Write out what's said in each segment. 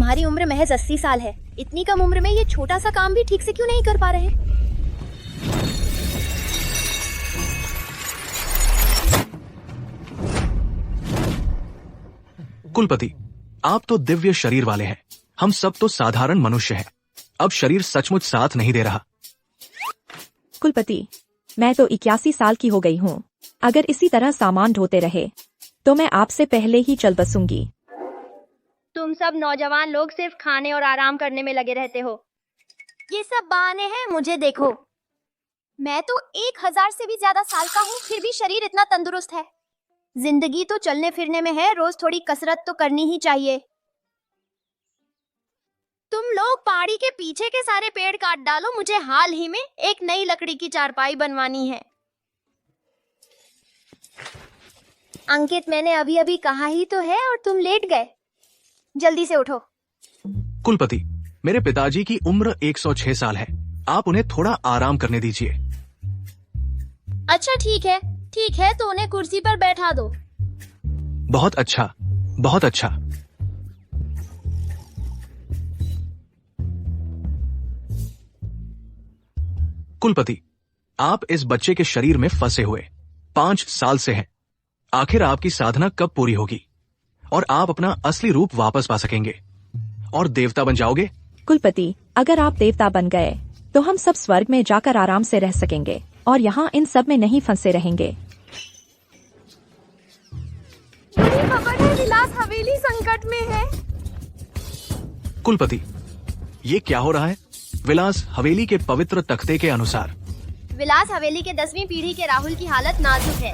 तुम्हारी उम्र महज 80 साल है। इतनी कम उम्र में ये छोटा सा काम भी ठीक से क्यों नहीं कर पा रहे? कुलपति, आप तो दिव्य शरीर वाले हैं, हम सब तो साधारण मनुष्य हैं। अब शरीर सचमुच साथ नहीं दे रहा। कुलपति, मैं तो 81 साल की हो गई हूँ। अगर इसी तरह सामान ढोते रहे तो मैं आपसे पहले ही चल बसूंगी। तुम सब नौजवान लोग सिर्फ खाने और आराम करने में लगे रहते हो। ये सब बहाने हैं। मुझे देखो, मैं तो 1000 से भी ज्यादा साल का हूँ, फिर भी शरीर इतना तंदुरुस्त है। जिंदगी तो चलने फिरने में है, रोज थोड़ी कसरत तो करनी ही चाहिए। तुम लोग पहाड़ी के पीछे के सारे पेड़ काट डालो, मुझे हाल ही में एक नई लकड़ी की चारपाई बनवानी है। अंकित, मैंने अभी अभी कहा ही तो है और तुम लेट गए। जल्दी से उठो। कुलपति, मेरे पिताजी की उम्र 106 साल है, आप उन्हें थोड़ा आराम करने दीजिए। अच्छा ठीक है, तो उन्हें कुर्सी पर बैठा दो। बहुत अच्छा, बहुत अच्छा। कुलपति, आप इस बच्चे के शरीर में फंसे हुए 5 साल से हैं। आखिर आपकी साधना कब पूरी होगी और आप अपना असली रूप वापस पा सकेंगे और देवता बन जाओगे? कुलपति, अगर आप देवता बन गए तो हम सब स्वर्ग में जाकर आराम से रह सकेंगे और यहाँ इन सब में नहीं फंसे रहेंगे। मुझे खबर है विलास हवेली संकट में है। कुलपति, ये क्या हो रहा है? विलास हवेली के पवित्र तख्ते के अनुसार विलास हवेली के 10वीं पीढ़ी के राहुल की हालत नाजुक है।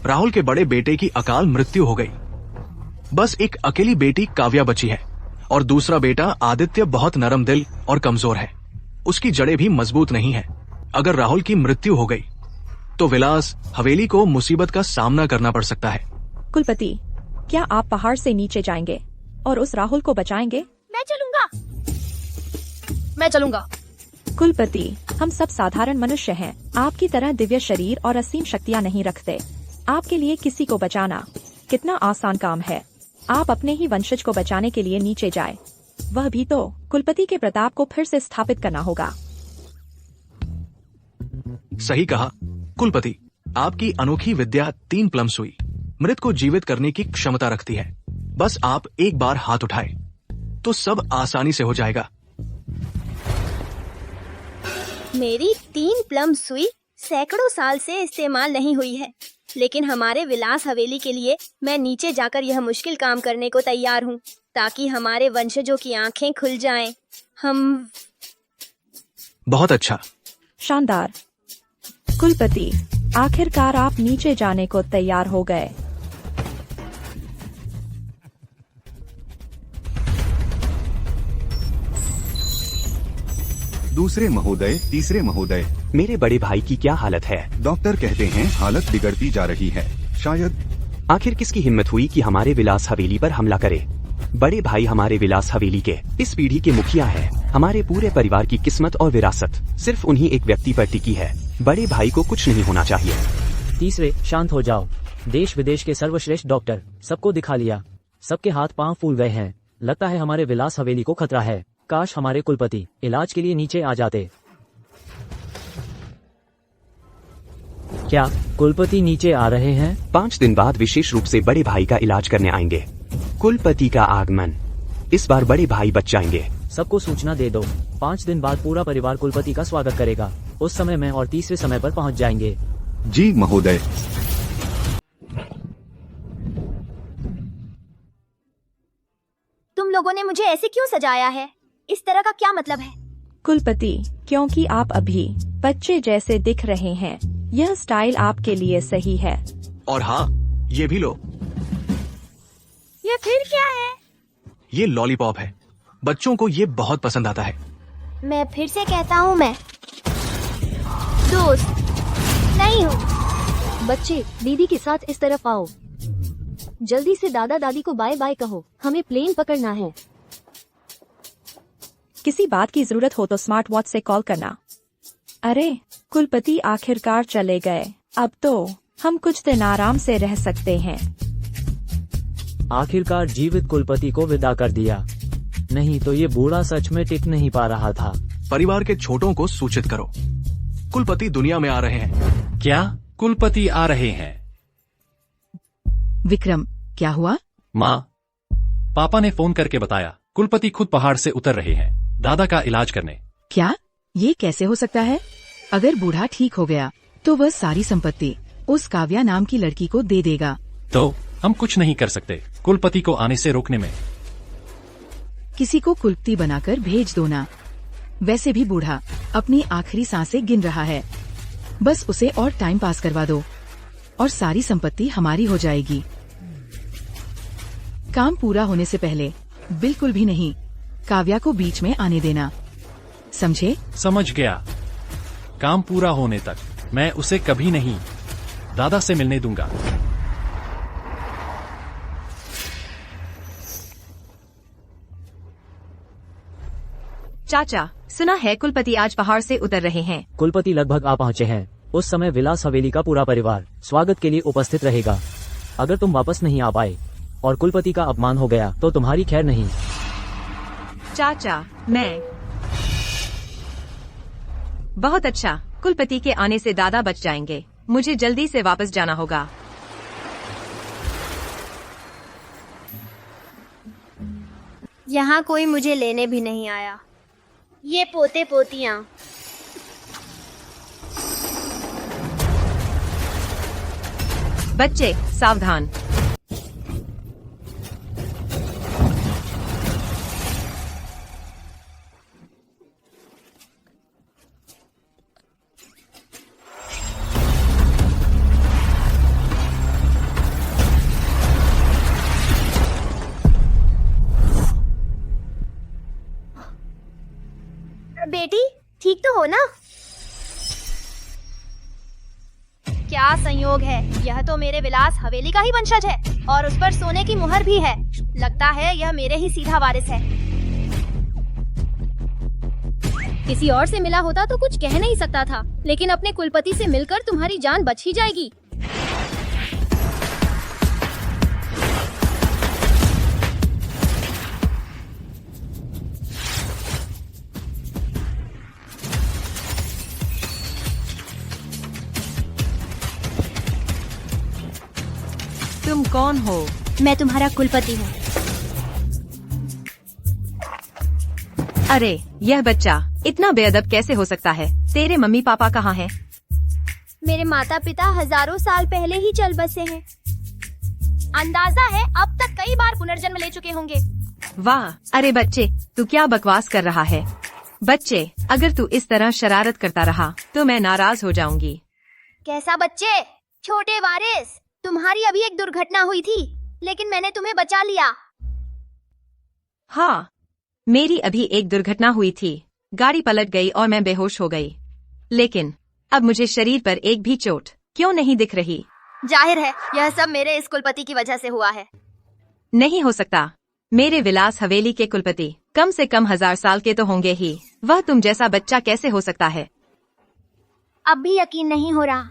राहुल के बड़े बेटे की अकाल मृत्यु हो गई। बस एक अकेली बेटी काव्या बची है और दूसरा बेटा आदित्य बहुत नरम दिल और कमजोर है। उसकी जड़ें भी मजबूत नहीं है। अगर राहुल की मृत्यु हो गई तो विलास हवेली को मुसीबत का सामना करना पड़ सकता है। कुलपति, क्या आप पहाड़ से नीचे जाएंगे और उस राहुल को बचाएंगे? मैं चलूंगा। कुलपति, हम सब साधारण मनुष्य हैं। आपकी तरह दिव्य शरीर और असीम शक्तियाँ नहीं रखते। आपके लिए किसी को बचाना कितना आसान काम है। आप अपने ही वंशज को बचाने के लिए नीचे जाए, वह भी तो कुलपति के प्रताप को फिर से स्थापित करना होगा। सही कहा कुलपति, आपकी अनोखी विद्या 3 प्लम सुई मृत को जीवित करने की क्षमता रखती है। बस आप एक बार हाथ उठाए तो सब आसानी से हो जाएगा। मेरी 3 प्लम सुई सैकड़ों साल से इस्तेमाल नहीं हुई है, लेकिन हमारे विलास हवेली के लिए मैं नीचे जाकर यह मुश्किल काम करने को तैयार हूँ, ताकि हमारे वंशजों की आंखें खुल जाएं। हम बहुत अच्छा। शानदार। कुलपति, आखिरकार आप नीचे जाने को तैयार हो गए। दूसरे महोदय, तीसरे महोदय, मेरे बड़े भाई की क्या हालत है? डॉक्टर कहते हैं हालत बिगड़ती जा रही है। शायद। आखिर किसकी हिम्मत हुई कि हमारे विलास हवेली पर हमला करे? बड़े भाई हमारे विलास हवेली के इस पीढ़ी के मुखिया हैं। हमारे पूरे परिवार की किस्मत और विरासत सिर्फ उन्हीं एक व्यक्ति पर टिकी है। बड़े भाई को कुछ नहीं होना चाहिए। तीसरे, शांत हो जाओ। देश विदेश के सर्वश्रेष्ठ डॉक्टर सबको दिखा लिया, सबके हाथ पांव फूल गए हैं। लगता है हमारे विलास हवेली को खतरा है। काश हमारे कुलपति इलाज के लिए नीचे आ जाते। क्या कुलपति नीचे आ रहे हैं? 5 दिन बाद विशेष रूप से बड़े भाई का इलाज करने आएंगे। कुलपति का आगमन, इस बार बड़े भाई बच जाएंगे। सबको सूचना दे दो। 5 दिन बाद पूरा परिवार कुलपति का स्वागत करेगा। उस समय में और तीसरे समय पर पहुंच जाएंगे। जी महोदय। तुम लोगों ने मुझे ऐसे क्यों सजाया है? इस तरह का क्या मतलब है? कुलपति, क्योंकि आप अभी बच्चे जैसे दिख रहे हैं। यह स्टाइल आपके लिए सही है। और हाँ, ये भी लो। ये फिर क्या है? ये लॉलीपॉप है। बच्चों को ये बहुत पसंद आता है। मैं फिर से कहता हूँ, मैं दोस्त नहीं हूँ। बच्चे, दीदी के साथ इस तरफ आओ। जल्दी से दादा दादी को बाय बाय कहो, हमें प्लेन पकड़ना है। किसी बात की जरूरत हो तो स्मार्ट वॉच से कॉल करना। अरे, कुलपति आखिरकार चले गए। अब तो हम कुछ दिन आराम से रह सकते हैं। आखिरकार जीवित कुलपति को विदा कर दिया। नहीं तो ये बूढ़ा सच में टिक नहीं पा रहा था। परिवार के छोटों को सूचित करो, कुलपति दुनिया में आ रहे हैं। क्या कुलपति आ रहे हैं? विक्रम, क्या हुआ? माँ, पापा ने फोन करके बताया कुलपति खुद पहाड़ से उतर रहे हैं दादा का इलाज करने। क्या? ये कैसे हो सकता है? अगर बूढ़ा ठीक हो गया तो वह सारी संपत्ति उस काव्या नाम की लड़की को दे देगा। तो हम कुछ नहीं कर सकते कुलपति को आने से रोकने में। किसी को कुलपति बनाकर भेज दो ना। वैसे भी बूढ़ा अपनी आखिरी सांसें गिन रहा है, बस उसे और टाइम पास करवा दो और सारी संपत्ति हमारी हो जाएगी। काम पूरा होने से पहले बिल्कुल भी नहीं काव्या को बीच में आने देना, समझे? समझ गया। काम पूरा होने तक मैं उसे कभी नहीं दादा से मिलने दूंगा। चाचा, सुना है कुलपति आज पहाड़ से उतर रहे हैं। कुलपति लगभग आ पहुँचे हैं। उस समय विलास हवेली का पूरा परिवार स्वागत के लिए उपस्थित रहेगा। अगर तुम वापस नहीं आ पाए और कुलपति का अपमान हो गया तो तुम्हारी खैर नहीं। चाचा, मैं बहुत अच्छा। कुलपति के आने से दादा बच जाएंगे। मुझे जल्दी से वापस जाना होगा। यहाँ कोई मुझे लेने भी नहीं आया। ये पोते पोतियाँ। बच्चे सावधान। बेटी, ठीक तो हो ना? क्या संयोग है, यह तो मेरे विलास हवेली का ही वंशज है और उस पर सोने की मुहर भी है। लगता है यह मेरे ही सीधा वारिस है। किसी और से मिला होता तो कुछ कह नहीं सकता था, लेकिन अपने कुलपति से मिलकर तुम्हारी जान बच ही जाएगी। तुम कौन हो? मैं तुम्हारा कुलपति हूँ। अरे, यह बच्चा इतना बेअदब कैसे हो सकता है? तेरे मम्मी पापा कहाँ हैं? मेरे माता पिता हजारों साल पहले ही चल बसे हैं। अंदाजा है अब तक कई बार पुनर्जन्म ले चुके होंगे। वाह! अरे बच्चे, तू क्या बकवास कर रहा है? बच्चे, अगर तू इस तरह शरारत करता रहा तो मैं नाराज हो जाऊंगी। कैसा बच्चे? छोटे वारिस, तुम्हारी अभी एक दुर्घटना हुई थी, लेकिन मैंने तुम्हें बचा लिया। हाँ, मेरी अभी एक दुर्घटना हुई थी। गाड़ी पलट गई और मैं बेहोश हो गई। लेकिन अब मुझे शरीर पर एक भी चोट क्यों नहीं दिख रही? जाहिर है यह सब मेरे इस कुलपति की वजह से हुआ है। नहीं हो सकता। मेरे विलास हवेली के कुलपति कम से कम 1000 साल के तो होंगे ही। वह तुम जैसा बच्चा कैसे हो सकता है? अब भी यकीन नहीं हो रहा।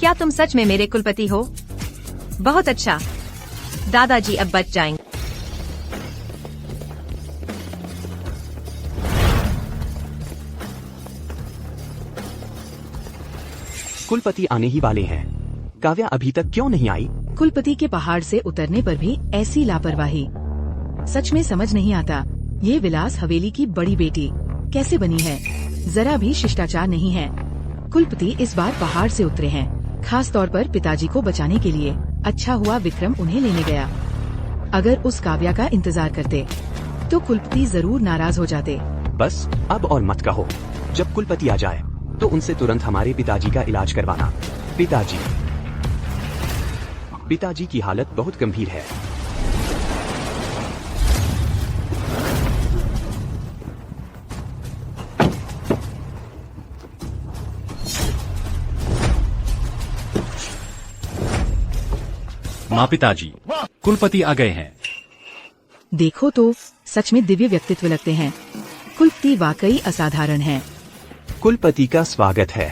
क्या तुम सच में मेरे कुलपति हो? बहुत अच्छा। दादाजी अब बच जाएंगे। कुलपति आने ही वाले हैं। काव्या अभी तक क्यों नहीं आई? कुलपति के पहाड़ से उतरने पर भी ऐसी लापरवाही, सच में समझ नहीं आता। ये विलास हवेली की बड़ी बेटी कैसे बनी है? जरा भी शिष्टाचार नहीं है। कुलपति इस बार पहाड़ से उतरे हैं, खास तौर पर पिताजी को बचाने के लिए। अच्छा हुआ विक्रम उन्हें लेने गया। अगर उस काव्या का इंतजार करते तो कुलपति जरूर नाराज हो जाते। बस अब और मत कहो। जब कुलपति आ जाए तो उनसे तुरंत हमारे पिताजी का इलाज करवाना। पिताजी की हालत बहुत गंभीर है। माँ, पिताजी, कुलपति आ गए हैं। देखो तो, सच में दिव्य व्यक्तित्व लगते हैं। कुलपति वाकई असाधारण है। कुलपति का स्वागत है।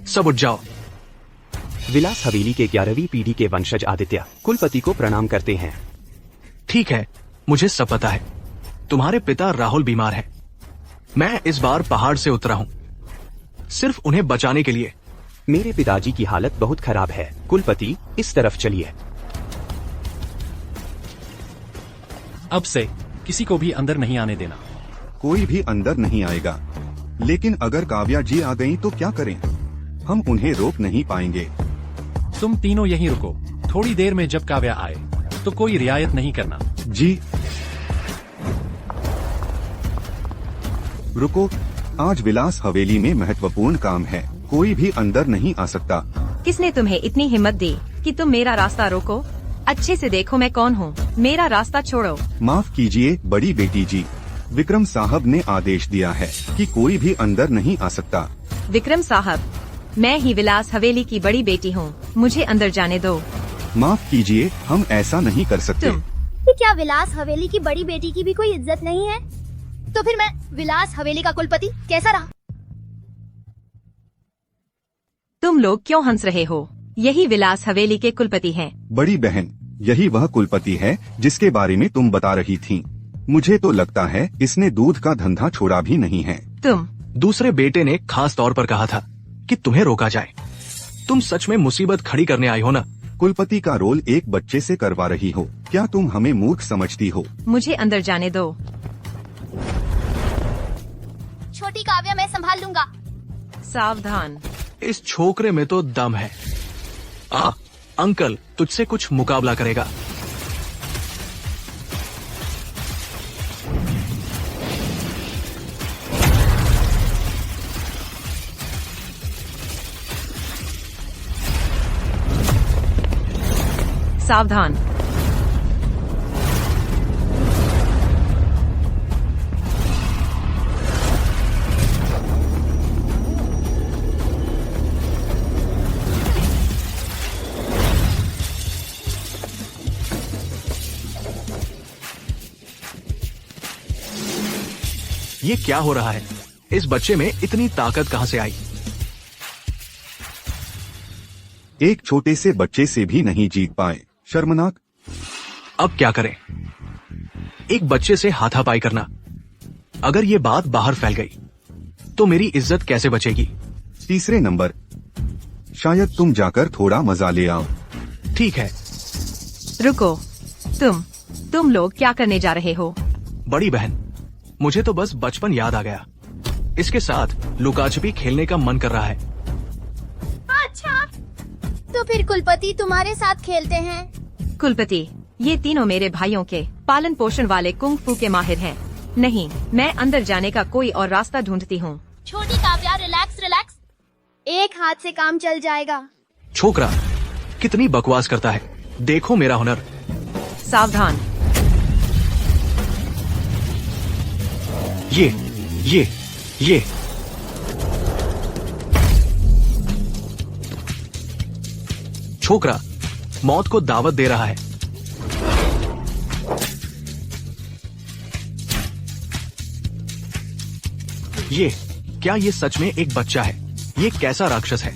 सब उठ जाओ। विलास हवेली के 11वीं पीढ़ी के वंशज आदित्य कुलपति को प्रणाम करते हैं। ठीक है, मुझे सब पता है। तुम्हारे पिता राहुल बीमार है। मैं इस बार पहाड़ से उतरा हूँ सिर्फ उन्हें बचाने के लिए। मेरे पिताजी की हालत बहुत खराब है। कुलपति, इस तरफ चलिए। अब से किसी को भी अंदर नहीं आने देना। कोई भी अंदर नहीं आएगा। लेकिन अगर काव्या जी आ गईं तो क्या करें? हम उन्हें रोक नहीं पाएंगे। तुम तीनों यहीं रुको। थोड़ी देर में जब काव्या आए तो कोई रियायत नहीं करना। जी। रुको, आज विलास हवेली में महत्वपूर्ण काम है। कोई भी अंदर नहीं आ सकता। किसने तुम्हें इतनी हिम्मत दी कि तुम मेरा रास्ता रोको? अच्छे से देखो मैं कौन हूँ। मेरा रास्ता छोड़ो। माफ कीजिए बड़ी बेटी जी, विक्रम साहब ने आदेश दिया है कि कोई भी अंदर नहीं आ सकता। विक्रम साहब, मैं ही विलास हवेली की बड़ी बेटी हूँ। मुझे अंदर जाने दो। माफ कीजिए, हम ऐसा नहीं कर सकते। क्या विलास हवेली की बड़ी बेटी की भी कोई इज्जत नहीं है? तो फिर मैं विलास हवेली का कुलपति कैसा रहा? तुम लोग क्यों हंस रहे हो? यही विलास हवेली के कुलपति हैं। बड़ी बहन, यही वह कुलपति है जिसके बारे में तुम बता रही थी। मुझे तो लगता है इसने दूध का धंधा छोड़ा भी नहीं है। तुम दूसरे बेटे ने खास तौर पर कहा था कि तुम्हें रोका जाए। तुम सच में मुसीबत खड़ी करने आई हो ना? कुलपति का रोल एक बच्चे से करवा रही हो। क्या तुम हमें मूर्ख समझती हो? मुझे अंदर जाने दो। छोटी काव्या मैं संभाल लूंगा। सावधान। इस छोकरे में तो दम है। अंकल तुझसे कुछ मुकाबला करेगा। सावधान। ये क्या हो रहा है? इस बच्चे में इतनी ताकत कहां से आई? एक छोटे से बच्चे से भी नहीं जीत पाए। शर्मनाक। अब क्या करें? एक बच्चे से हाथापाई करना। अगर ये बात बाहर फैल गई तो मेरी इज्जत कैसे बचेगी? तीसरे नंबर, शायद तुम जाकर थोड़ा मजा ले आओ। ठीक है। रुको, तुम लोग क्या करने जा रहे हो? बड़ी बहन, मुझे तो बस बचपन याद आ गया। इसके साथ लुकाछुपी खेलने का मन कर रहा है। अच्छा, तो फिर कुलपति तुम्हारे साथ खेलते हैं? कुलपति, ये तीनों मेरे भाइयों के पालन पोषण वाले कुंग फू के माहिर हैं। नहीं, मैं अंदर जाने का कोई और रास्ता ढूंढती हूँ। छोटी काव्या, रिलैक्स रिलैक्स। एक हाथ से काम चल जाएगा। छोकरा कितनी बकवास करता है। देखो मेरा हुनर। सावधान। ये छोकरा मौत को दावत दे रहा है। क्या ये सच में एक बच्चा है? ये कैसा राक्षस है?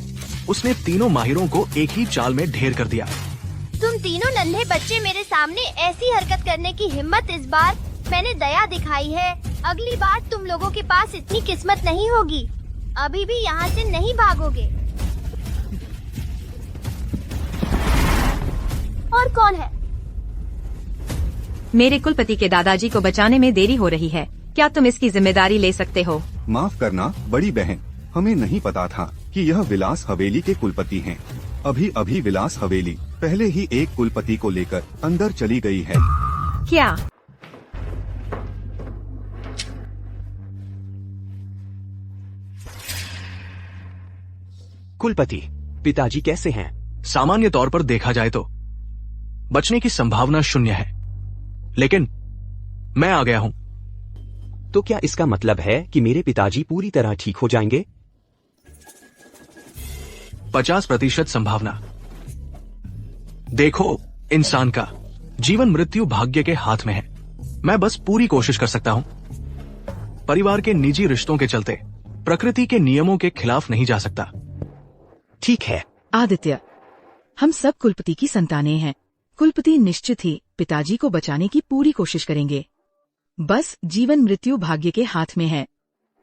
उसने तीनों माहिरों को एक ही चाल में ढेर कर दिया। तुम तीनों नन्हे बच्चे मेरे सामने ऐसी हरकत करने की हिम्मत, इस बार मैंने दया दिखाई है। अगली बार तुम लोगों के पास इतनी किस्मत नहीं होगी। अभी भी यहाँ से नहीं भागोगे। और कौन है? मेरे कुलपति के दादाजी को बचाने में देरी हो रही है। क्या तुम इसकी जिम्मेदारी ले सकते हो? माफ करना बड़ी बहन, हमें नहीं पता था कि यह विलास हवेली के कुलपति हैं। अभी विलास हवेली पहले ही एक कुलपति को लेकर अंदर चली गई है। क्या? कुलपति, पिताजी कैसे हैं? सामान्य तौर पर देखा जाए तो बचने की संभावना 0 है, लेकिन मैं आ गया हूं। तो क्या इसका मतलब है कि मेरे पिताजी पूरी तरह ठीक हो जाएंगे? 50% संभावना। देखो, इंसान का जीवन मृत्यु भाग्य के हाथ में है। मैं बस पूरी कोशिश कर सकता हूँ। परिवार के निजी रिश्तों के चलते प्रकृति के नियमों के खिलाफ नहीं जा सकता। ठीक है। आदित्य, हम सब कुलपति की संतानें हैं। कुलपति निश्चित ही पिताजी को बचाने की पूरी कोशिश करेंगे। बस जीवन मृत्यु भाग्य के हाथ में है।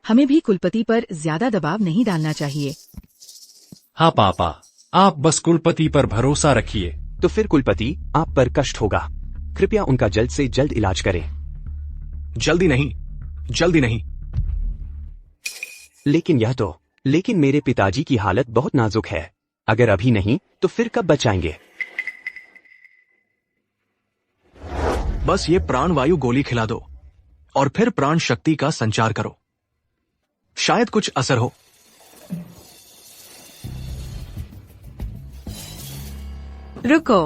हमें भी कुलपति पर ज्यादा दबाव नहीं डालना चाहिए। हाँ पापा, आप बस कुलपति पर भरोसा रखिए। तो फिर कुलपति, आप पर कष्ट होगा। कृपया उनका जल्द से जल्द इलाज करें। जल्दी नहीं, जल्दी नहीं। लेकिन मेरे पिताजी की हालत बहुत नाजुक है। अगर अभी नहीं तो फिर कब बचाएंगे? बस ये प्राणवायु गोली खिला दो और फिर प्राण शक्ति का संचार करो। शायद कुछ असर हो। रुको।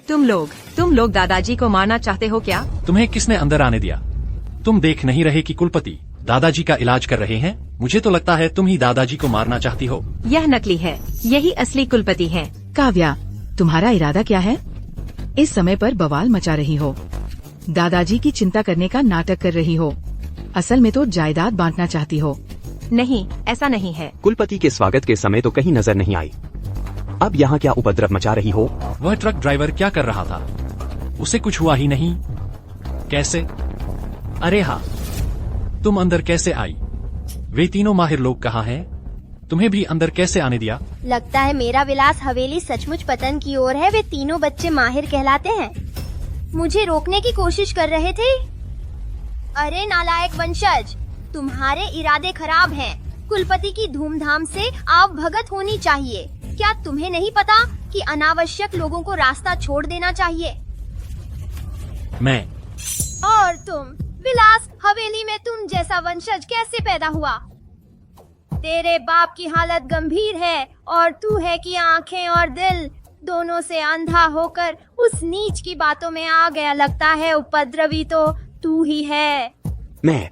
तुम लोग दादाजी को मारना चाहते हो क्या? तुम्हें किसने अंदर आने दिया? तुम देख नहीं रहे कि कुलपति दादाजी का इलाज कर रहे हैं? मुझे तो लगता है तुम ही दादाजी को मारना चाहती हो। यह नकली है, यही असली कुलपति है। काव्या, तुम्हारा इरादा क्या है? इस समय पर बवाल मचा रही हो, दादाजी की चिंता करने का नाटक कर रही हो। असल में तो जायदाद बांटना चाहती हो। नहीं, ऐसा नहीं है। कुलपति के स्वागत के समय तो कहीं नजर नहीं आई। अब यहाँ क्या उपद्रव मचा रही हो? वह ट्रक ड्राइवर क्या कर रहा था? उसे कुछ हुआ ही नहीं। कैसे? अरे हाँ, तुम अंदर कैसे आई? वे तीनों माहिर लोग कहाँ हैं? तुम्हें भी अंदर कैसे आने दिया? लगता है मेरा विलास हवेली सचमुच पतन की ओर है। वे तीनों बच्चे माहिर कहलाते हैं। मुझे रोकने की कोशिश कर रहे थे। अरे नालायक वंशज, तुम्हारे इरादे खराब हैं। कुलपति की धूमधाम से आवभगत होनी चाहिए। क्या तुम्हें नहीं पता कि अनावश्यक लोगों को रास्ता छोड़ देना चाहिए? मैं और तुम विलास हवेली में तुम जैसा वंशज कैसे पैदा हुआ? तेरे बाप की हालत गंभीर है और तू है कि आंखें और दिल दोनों से अंधा होकर उस नीच की बातों में आ गया। लगता है उपद्रवी तो तू ही है। मैं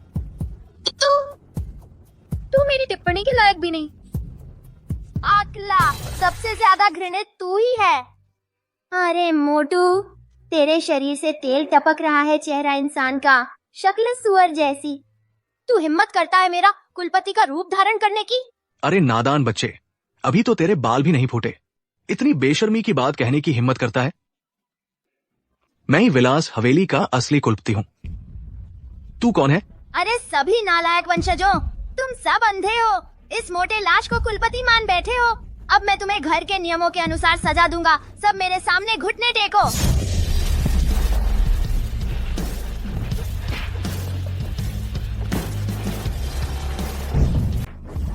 तू मेरी टिप्पणी के लायक भी नहीं। अगला सबसे ज्यादा घृणित तू ही है। अरे मोटू, तेरे शरीर से तेल टपक रहा है। चेहरा इंसान का, शक्ल सुअर जैसी। तू हिम्मत करता है मेरा कुलपति का रूप धारण करने की? अरे नादान बच्चे, अभी तो तेरे बाल भी नहीं फूटे, इतनी बेशर्मी की बात कहने की हिम्मत करता है। मैं ही विलास हवेली का असली कुलपति हूँ। तू कौन है? अरे सभी नालायक वंशजों, तुम सब अंधे हो। इस मोटे लाश को कुलपति मान बैठे हो। अब मैं तुम्हें घर के नियमों के अनुसार सजा दूंगा। सब मेरे सामने घुटने टेको।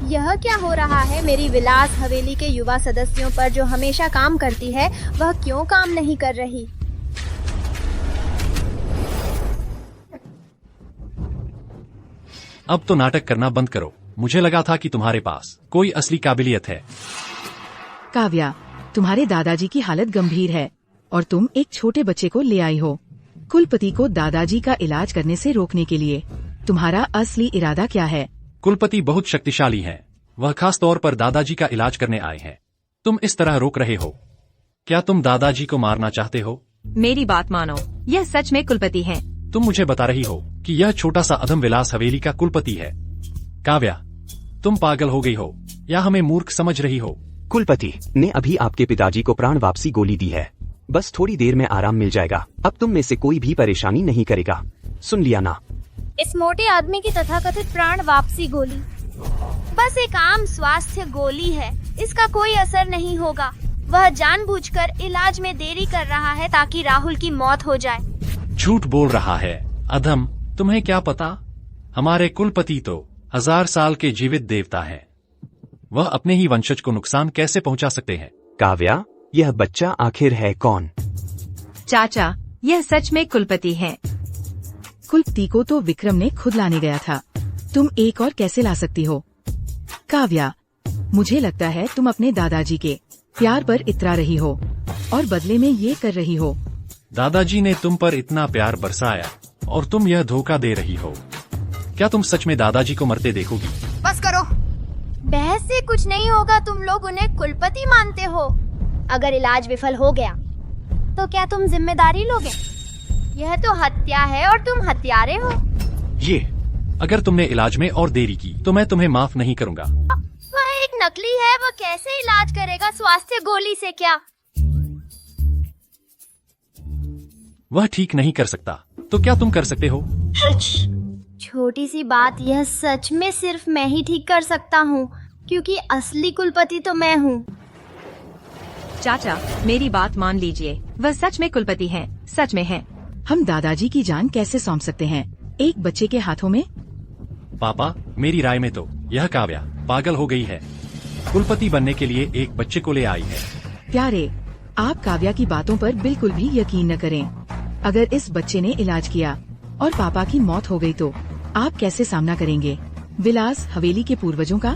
यह क्या हो रहा है? मेरी विलास हवेली के युवा सदस्यों पर जो हमेशा काम करती है, वह क्यों काम नहीं कर रही? अब तो नाटक करना बंद करो। मुझे लगा था कि तुम्हारे पास कोई असली काबिलियत है। काव्या, तुम्हारे दादाजी की हालत गंभीर है और तुम एक छोटे बच्चे को ले आई हो। कुलपति को दादाजी का इलाज करने से रोकने के लिए तुम्हारा असली इरादा क्या है? कुलपति बहुत शक्तिशाली हैं। वह खास तौर पर दादाजी का इलाज करने आए हैं। तुम इस तरह रोक रहे हो। क्या तुम दादाजी को मारना चाहते हो? मेरी बात मानो, यह सच में कुलपति हैं। तुम मुझे बता रही हो कि यह छोटा सा अधम विलास हवेली का कुलपति है। काव्या, तुम पागल हो गई हो या हमें मूर्ख समझ रही हो? कुलपति ने अभी आपके पिताजी को प्राण वापसी गोली दी है। बस थोड़ी देर में आराम मिल जाएगा। अब तुम में से कोई भी परेशानी नहीं करेगा। सुन लिया ना? इस मोटे आदमी की तथाकथित प्राण वापसी गोली बस एक आम स्वास्थ्य गोली है। इसका कोई असर नहीं होगा। वह जानबूझकर इलाज में देरी कर रहा है ताकि राहुल की मौत हो जाए। झूठ बोल रहा है अधम। तुम्हें क्या पता? हमारे कुलपति तो 1000 साल के जीवित देवता हैं। वह अपने ही वंशज को नुकसान कैसे पहुंचा सकते हैं? काव्या, यह बच्चा आखिर है कौन? चाचा, यह सच में कुलपति है। कुलपति को तो विक्रम ने खुद लाने गया था। तुम एक और कैसे ला सकती हो? काव्या, मुझे लगता है तुम अपने दादाजी के प्यार पर इतरा रही हो और बदले में ये कर रही हो। दादाजी ने तुम पर इतना प्यार बरसाया और तुम यह धोखा दे रही हो। क्या तुम सच में दादाजी को मरते देखोगी? बस करो। बहस से कुछ नहीं होगा। तुम लोग उन्हें कुलपति मानते हो। अगर इलाज विफल हो गया तो क्या तुम जिम्मेदारी लोगे? यह तो हत्या है और तुम हत्यारे हो। ये अगर तुमने इलाज में और देरी की तो मैं तुम्हें माफ नहीं करूंगा। वह एक नकली है, वह कैसे इलाज करेगा स्वास्थ्य गोली से? क्या वह ठीक नहीं कर सकता, तो क्या तुम कर सकते हो? छोटी सी बात, यह सच में सिर्फ मैं ही ठीक कर सकता हूँ, क्योंकि असली कुलपति तो मैं हूँ। चाचा, मेरी बात मान लीजिए, वह सच में कुलपति हैं, सच में हैं। हम दादाजी की जान कैसे सौंप सकते हैं एक बच्चे के हाथों में? पापा, मेरी राय में तो यह काव्या पागल हो गई है। कुलपति बनने के लिए एक बच्चे को ले आई है। प्यारे, आप काव्या की बातों पर बिल्कुल भी यकीन न करें। अगर इस बच्चे ने इलाज किया और पापा की मौत हो गई तो आप कैसे सामना करेंगे विलास हवेली के पूर्वजों का?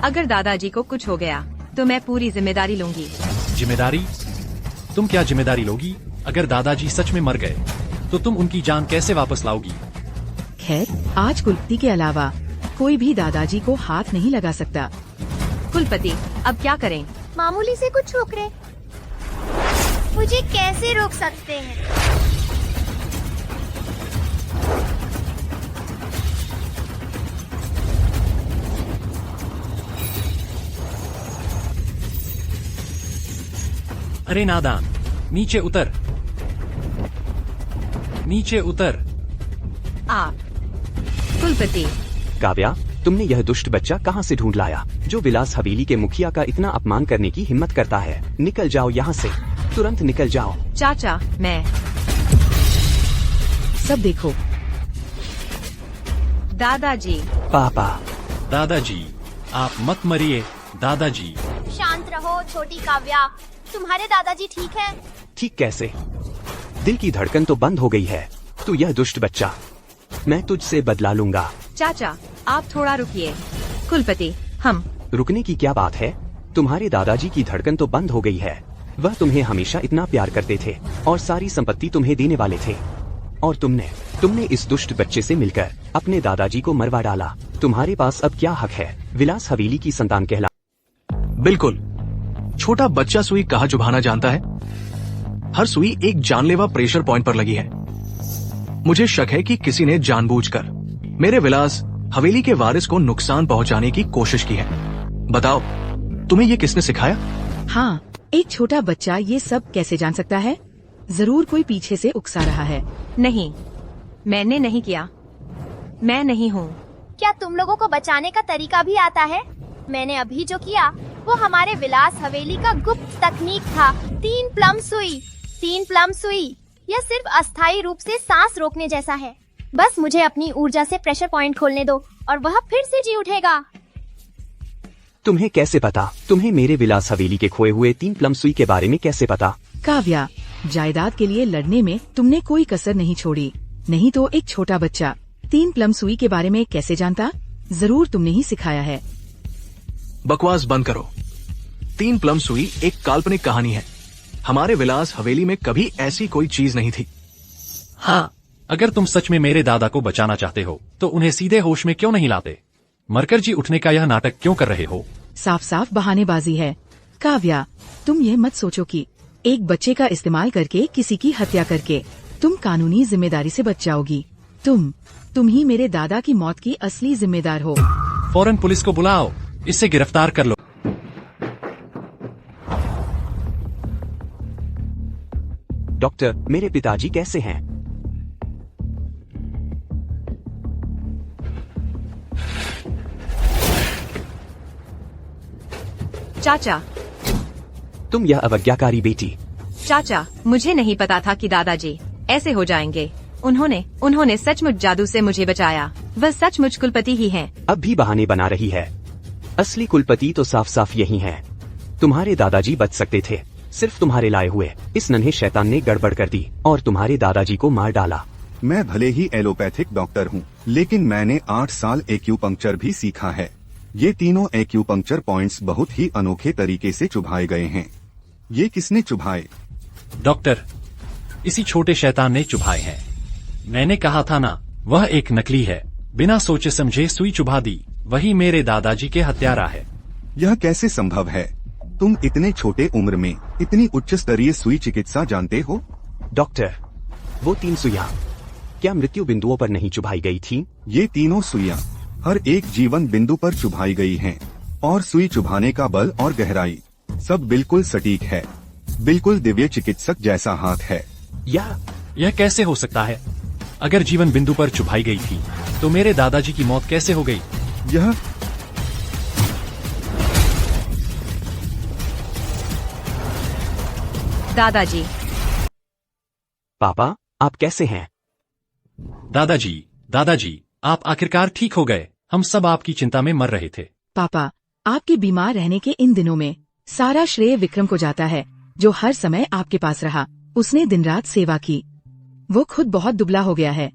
अगर दादाजी को कुछ हो गया तो मैं पूरी जिम्मेदारी लूंगी। जिम्मेदारी? तुम क्या जिम्मेदारी लोगी? अगर दादाजी सच में मर गए तो तुम उनकी जान कैसे वापस लाओगी? खैर, आज कुलपति के अलावा कोई भी दादाजी को हाथ नहीं लगा सकता। कुलपति, अब क्या करें? मामूली से कुछ ठोकरे मुझे कैसे रोक सकते हैं? अरे नादान, नीचे उतर, नीचे उतर। आप कुलपति। काव्या, तुमने यह दुष्ट बच्चा कहाँ से ढूंढ लाया जो विलास हवेली के मुखिया का इतना अपमान करने की हिम्मत करता है? निकल जाओ यहाँ से, तुरंत निकल जाओ। चाचा, मैं सब देखो। दादाजी। पापा। दादाजी, आप मत मरिए। दादाजी। शांत रहो छोटी काव्या, तुम्हारे दादाजी ठीक हैं? ठीक कैसे? दिल की धड़कन तो बंद हो गई है। तू यह दुष्ट बच्चा, मैं तुझसे बदला लूंगा। चाचा, आप थोड़ा रुकिए। कुलपति, हम। रुकने की क्या बात है? तुम्हारे दादाजी की धड़कन तो बंद हो गई है। वह तुम्हें हमेशा इतना प्यार करते थे और सारी संपत्ति तुम्हें देने वाले थे, और तुमने इस दुष्ट बच्चे से मिलकर अपने दादाजी को मरवा डाला। तुम्हारे पास अब क्या हक है विलास हवेली की संतान कहला? बिल्कुल, छोटा बच्चा सुई कहाँ चुभाना जानता है। हर सुई एक जानलेवा प्रेशर पॉइंट पर लगी है। मुझे शक है कि किसी ने जानबूझकर मेरे विलास हवेली के वारिस को नुकसान पहुंचाने की कोशिश की है। बताओ, तुम्हें ये किसने सिखाया? हाँ, एक छोटा बच्चा ये सब कैसे जान सकता है? जरूर कोई पीछे से उकसा रहा है। नहीं, मैंने नहीं किया। मैं नहीं हूँ। क्या तुम लोगों को बचाने का तरीका भी आता है? मैंने अभी जो किया वो हमारे विलास हवेली का गुप्त तकनीक था। 3 प्लम सुई। 3 प्लम सुई। यह सिर्फ अस्थायी रूप से सांस रोकने जैसा है। बस मुझे अपनी ऊर्जा से प्रेशर पॉइंट खोलने दो और वह फिर से जी उठेगा। तुम्हें कैसे पता? तुम्हें मेरे विलास हवेली के खोए हुए 3 प्लम सुई के बारे में कैसे पता? काव्या, जायदाद के लिए लड़ने में तुमने कोई कसर नहीं छोड़ी। नहीं तो एक छोटा बच्चा 3 प्लम सुई के बारे में कैसे जानता? जरूर तुमने ही सिखाया है। बकवास बंद करो। 3 प्लम सुई एक काल्पनिक कहानी है। हमारे विलास हवेली में कभी ऐसी कोई चीज नहीं थी। हाँ, अगर तुम सच में मेरे दादा को बचाना चाहते हो तो उन्हें सीधे होश में क्यों नहीं लाते? मरकर जी उठने का यह नाटक क्यों कर रहे हो? साफ साफ बहानेबाजी है। काव्या, तुम ये मत सोचो कि एक बच्चे का इस्तेमाल करके किसी की हत्या करके तुम कानूनी जिम्मेदारी से बच जाओगी। तुम ही मेरे दादा की मौत की असली जिम्मेदार हो। फौरन पुलिस को बुलाओ, इसे गिरफ्तार कर लो। डॉक्टर, मेरे पिताजी कैसे हैं? चाचा। तुम यह अवज्ञाकारी बेटी। चाचा, मुझे नहीं पता था कि दादाजी ऐसे हो जाएंगे। उन्होंने सचमुच जादू से मुझे बचाया। वह सचमुच कुलपति ही हैं। अब भी बहाने बना रही है। असली कुलपति तो साफ साफ यही है। तुम्हारे दादाजी बच सकते थे, सिर्फ तुम्हारे लाए हुए इस नन्हे शैतान ने गड़बड़ कर दी और तुम्हारे दादाजी को मार डाला। मैं भले ही एलोपैथिक डॉक्टर हूँ, लेकिन मैंने 8 साल एक्यूपंक्चर भी सीखा है। ये तीनों एक्यूपंक्चर पॉइंट्स बहुत ही अनोखे तरीके से चुभाए गए हैं। ये किसने चुभाए? डॉक्टर, इसी छोटे शैतान ने चुभाए हैं। मैंने कहा था ना, वह एक नकली है। बिना सोचे समझे सुई चुभा दी। वही मेरे दादाजी के हत्यारा है। यह कैसे संभव है? तुम इतने छोटे उम्र में इतनी उच्च स्तरीय सुई चिकित्सा जानते हो? डॉक्टर, वो 3 सुइयां क्या मृत्यु बिंदुओं पर नहीं चुभाई गई थी? ये तीनों सुइयां हर एक जीवन बिंदु पर चुभाई गई हैं और सुई चुभाने का बल और गहराई सब बिल्कुल सटीक है। बिल्कुल दिव्य चिकित्सक जैसा हाथ है। यह कैसे हो सकता है? अगर जीवन बिंदु पर चुभाई गई थी तो मेरे दादाजी की मौत कैसे हो गई? यह दादाजी, पापा, आप कैसे हैं? दादाजी, आप आखिरकार ठीक हो गए। हम सब आपकी चिंता में मर रहे थे। पापा, आपके बीमार रहने के इन दिनों में सारा श्रेय विक्रम को जाता है, जो हर समय आपके पास रहा। उसने दिन रात सेवा की। वो खुद बहुत दुबला हो गया है।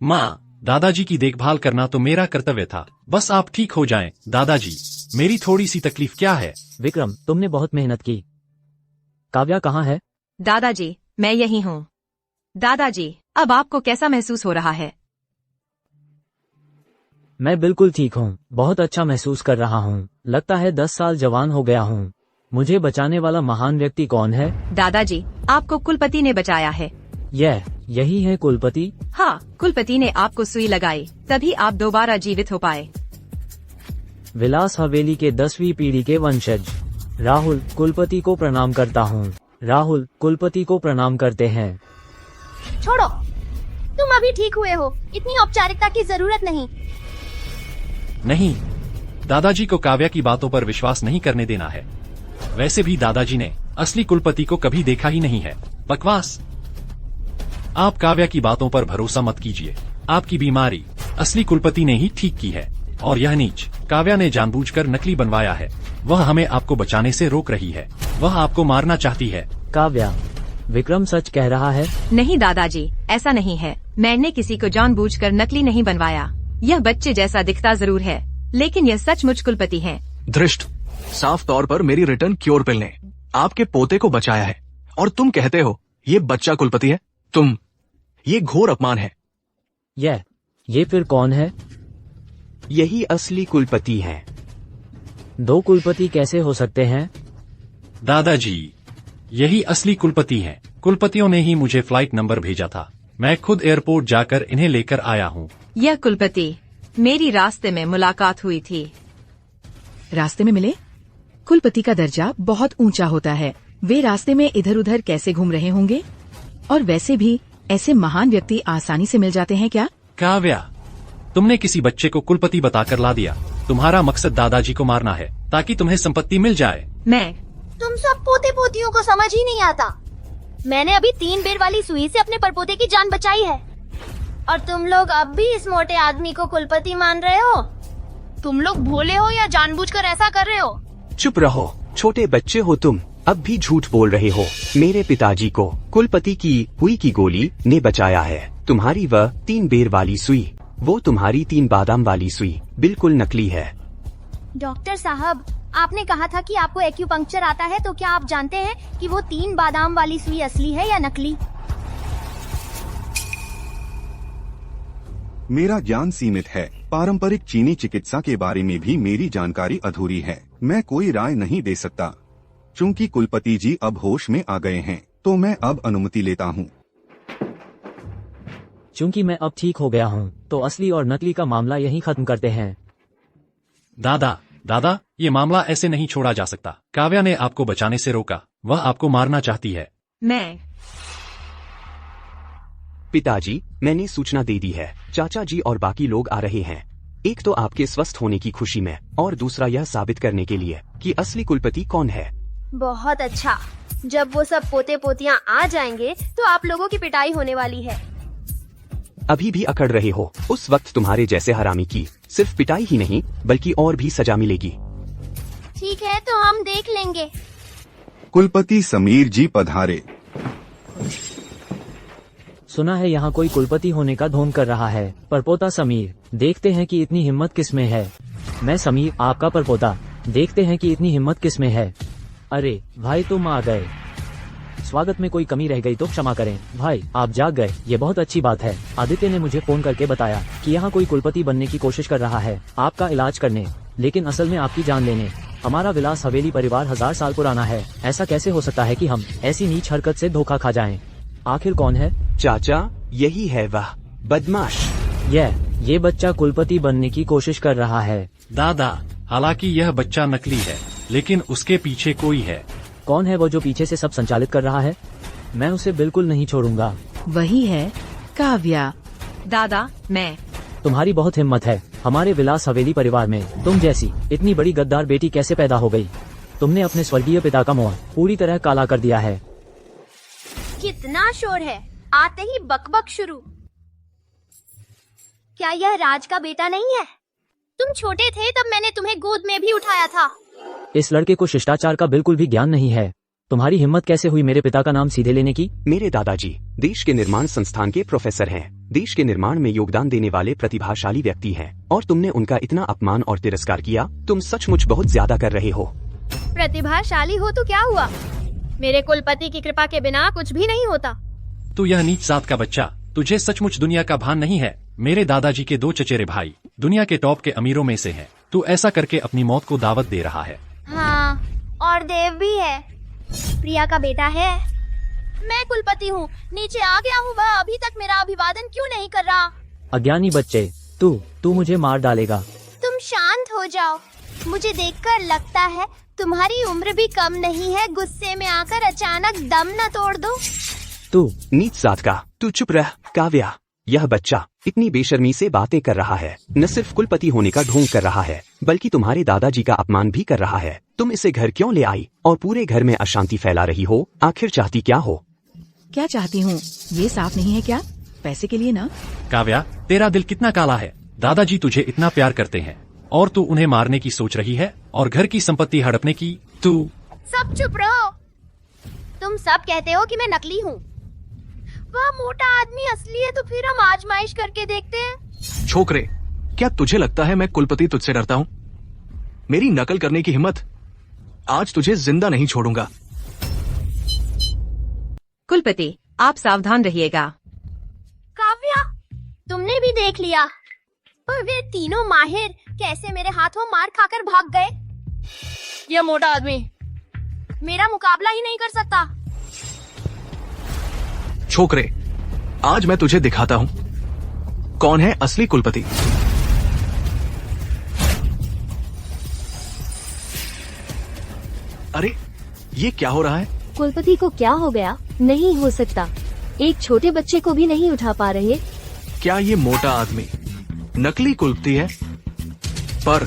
माँ, दादाजी की देखभाल करना तो मेरा कर्तव्य था। बस आप ठीक हो जाएं। दादाजी, मेरी थोड़ी सी तकलीफ क्या है? विक्रम, तुमने बहुत मेहनत की। काव्या कहाँ है? दादाजी, मैं यही हूँ। दादाजी, अब आपको कैसा महसूस हो रहा है? मैं बिल्कुल ठीक हूँ। बहुत अच्छा महसूस कर रहा हूँ। लगता है 10 साल जवान हो गया हूँ। मुझे बचाने वाला महान व्यक्ति कौन है? दादाजी, आपको कुलपति ने बचाया है। यही है कुलपति? हाँ, कुलपति ने आपको सुई लगाई, तभी आप दोबारा जीवित हो पाए। विलास हवेली के 10वीं पीढ़ी के वंशज राहुल कुलपति को प्रणाम करता हूँ। राहुल कुलपति को प्रणाम करते हैं। छोड़ो, तुम अभी ठीक हुए हो। इतनी औपचारिकता की जरूरत नहीं। नहीं, दादाजी को काव्या की बातों पर विश्वास नहीं करने देना है। वैसे भी दादाजी ने असली कुलपति को कभी देखा ही नहीं है। बकवास। आप काव्या की बातों पर भरोसा मत कीजिए। आपकी बीमारी असली कुलपति ने ही ठीक की है और यह नीच काव्या ने जानबूझकर नकली बनवाया है। वह हमें आपको बचाने से रोक रही है। वह आपको मारना चाहती है। काव्या, विक्रम सच कह रहा है? नहीं दादाजी, ऐसा नहीं है। मैंने किसी को जानबूझकर नकली नहीं बनवाया। यह बच्चे जैसा दिखता जरूर है, लेकिन यह सचमुच कुलपति है। धृष्ट, साफ तौर पर मेरी रिटर्न क्योर पिल ने आपके पोते को बचाया है और तुम कहते हो ये बच्चा कुलपति है? ये घोर अपमान है। ये फिर कौन है? यही असली कुलपति है। 2 कुलपति कैसे हो सकते हैं? दादाजी, यही असली कुलपति हैं। कुलपतियों ने ही मुझे फ्लाइट नंबर भेजा था। मैं खुद एयरपोर्ट जाकर इन्हें लेकर आया हूँ। यह कुलपति मेरी रास्ते में मुलाकात हुई थी। रास्ते में मिले? कुलपति का दर्जा बहुत ऊंचा होता है। वे रास्ते में इधर उधर कैसे घूम रहे होंगे? और वैसे भी ऐसे महान व्यक्ति आसानी से मिल जाते हैं क्या? काव्या, तुमने किसी बच्चे को कुलपति बताकर ला दिया। तुम्हारा मकसद दादाजी को मारना है ताकि तुम्हें संपत्ति मिल जाए। तुम सब पोते पोतियों को समझ ही नहीं आता। मैंने अभी 3 बेर वाली सुई से अपने परपोते की जान बचाई है और तुम लोग अब भी इस मोटे आदमी को कुलपति मान रहे हो? तुम लोग भोले हो या जानबूझकर ऐसा कर रहे हो? चुप रहो, छोटे बच्चे हो तुम। अब भी झूठ बोल रहे हो। मेरे पिताजी को कुलपति की हुई की गोली ने बचाया है। तुम्हारी वह 3 बेर वाली सुई, वो तुम्हारी 3 बादाम वाली सुई बिल्कुल नकली है। डॉक्टर साहब, आपने कहा था कि आपको एक्यूपंक्चर आता है, तो क्या आप जानते हैं कि वो 3 बादाम वाली सुई असली है या नकली? मेरा ज्ञान सीमित है। पारंपरिक चीनी चिकित्सा के बारे में भी मेरी जानकारी अधूरी है। मैं कोई राय नहीं दे सकता। चूंकि कुलपति जी अब होश में आ गए हैं, तो मैं अब अनुमति लेता हूँ। चूंकि मैं अब ठीक हो गया हूँ, तो असली और नकली का मामला यहीं खत्म करते हैं। दादा, ये मामला ऐसे नहीं छोड़ा जा सकता। काव्या ने आपको बचाने से रोका। वह आपको मारना चाहती है। पिताजी, मैंने सूचना दे दी है। चाचा जी और बाकी लोग आ रहे हैं। एक तो आपके स्वस्थ होने की खुशी में और दूसरा यह साबित करने के लिए कि असली कुलपति कौन है। बहुत अच्छा। जब वो सब पोते पोतियां आ जाएंगे तो आप लोगों की पिटाई होने वाली है। अभी भी अकड़ रहे हो? उस वक्त तुम्हारे जैसे हरामी की सिर्फ पिटाई ही नहीं बल्कि और भी सजा मिलेगी। ठीक है, तो हम देख लेंगे। कुलपति समीर जी पधारे। सुना है यहाँ कोई कुलपति होने का ढोंग कर रहा है। परपोता समीर, देखते हैं कि इतनी हिम्मत किसमें है। मैं समीर, आपका परपोता। देखते हैं कि इतनी हिम्मत किसमें है। अरे भाई, तुम आ गए। स्वागत में कोई कमी रह गई तो क्षमा करें। भाई, आप जाग गए, ये बहुत अच्छी बात है। आदित्य ने मुझे फोन करके बताया कि यहाँ कोई कुलपति बनने की कोशिश कर रहा है आपका इलाज करने, लेकिन असल में आपकी जान लेने। हमारा विलास हवेली परिवार 1000 साल पुराना है। ऐसा कैसे हो सकता है कि हम ऐसी नीच हरकत से धोखा खा जाएं? आखिर कौन है? चाचा, यही है वह बदमाश। ये बच्चा कुलपति बनने की कोशिश कर रहा है। दादा, हालांकि यह बच्चा नकली है, लेकिन उसके पीछे कोई है। कौन है वो जो पीछे से सब संचालित कर रहा है? मैं उसे बिल्कुल नहीं छोड़ूंगा। वही है काव्या। दादा, मैं। तुम्हारी बहुत हिम्मत है। हमारे विलास हवेली परिवार में तुम जैसी इतनी बड़ी गद्दार बेटी कैसे पैदा हो गई? तुमने अपने स्वर्गीय पिता का मुंह पूरी तरह काला कर दिया है। कितना शोर है, आते ही बकबक शुरू। क्या यह राज का बेटा नहीं है? तुम छोटे थे तब मैंने तुम्हें गोद में भी उठाया था। इस लड़के को शिष्टाचार का बिल्कुल भी ज्ञान नहीं है। तुम्हारी हिम्मत कैसे हुई मेरे पिता का नाम सीधे लेने की? मेरे दादाजी देश के निर्माण संस्थान के प्रोफेसर हैं। देश के निर्माण में योगदान देने वाले प्रतिभाशाली व्यक्ति हैं, और तुमने उनका इतना अपमान और तिरस्कार किया। तुम सचमुच बहुत ज्यादा कर रहे हो। प्रतिभाशाली हो तो क्या हुआ? मेरे कुलपति की कृपा के बिना कुछ भी नहीं होता। तू यह नीच जात का बच्चा, तुझे सचमुच दुनिया का भान नहीं है। मेरे दादाजी के 2 चचेरे भाई दुनिया के टॉप के अमीरों में से हैं। तू ऐसा करके अपनी मौत को दावत दे रहा है। हाँ, और देव भी है। प्रिया का बेटा है। मैं कुलपति हूँ, नीचे आ गया हूँ। वह अभी तक मेरा अभिवादन क्यों नहीं कर रहा? अज्ञानी बच्चे, तू मुझे मार डालेगा। तुम शांत हो जाओ। मुझे देखकर लगता है तुम्हारी उम्र भी कम नहीं है। गुस्से में आकर अचानक दम न तोड़ दो। तू नीच जात का, तू चुप रह। काव्या, यह बच्चा इतनी बेशर्मी से बातें कर रहा है। न सिर्फ कुलपति होने का ढोंग कर रहा है, बल्कि तुम्हारे दादाजी का अपमान भी कर रहा है। तुम इसे घर क्यों ले आई और पूरे घर में अशांति फैला रही हो? आखिर चाहती क्या हो? क्या चाहती हूँ ये साफ नहीं है क्या? पैसे के लिए ना? काव्या, तेरा दिल कितना काला है। दादाजी तुझे इतना प्यार करते हैं और तू उन्हें मारने की सोच रही है और घर की संपत्ति हड़पने की। तू सब चुप रहो। तुम सब कहते हो कि मैं नकली हूँ। वह मोटा आदमी असली है, तो फिर हम आजमाइश करके देखते हैं। छोकरे, क्या तुझे लगता है मैं कुलपति तुझसे डरता हूँ? मेरी नकल करने की हिम्मत? आज तुझे जिंदा नहीं छोड़ूंगा। कुलपति, आप सावधान रहिएगा। काव्या, तुमने भी देख लिया। और वे तीनों माहिर कैसे मेरे हाथों मार खाकर भाग गए। यह मोटा आदमी मेरा मुकाबला ही नहीं कर सकता। छोकरे, आज मैं तुझे दिखाता हूँ कौन है असली कुलपति। अरे, ये क्या हो रहा है? कुलपति को क्या हो गया? नहीं हो सकता, एक छोटे बच्चे को भी नहीं उठा पा रहे। क्या ये मोटा आदमी नकली कुलपति है? पर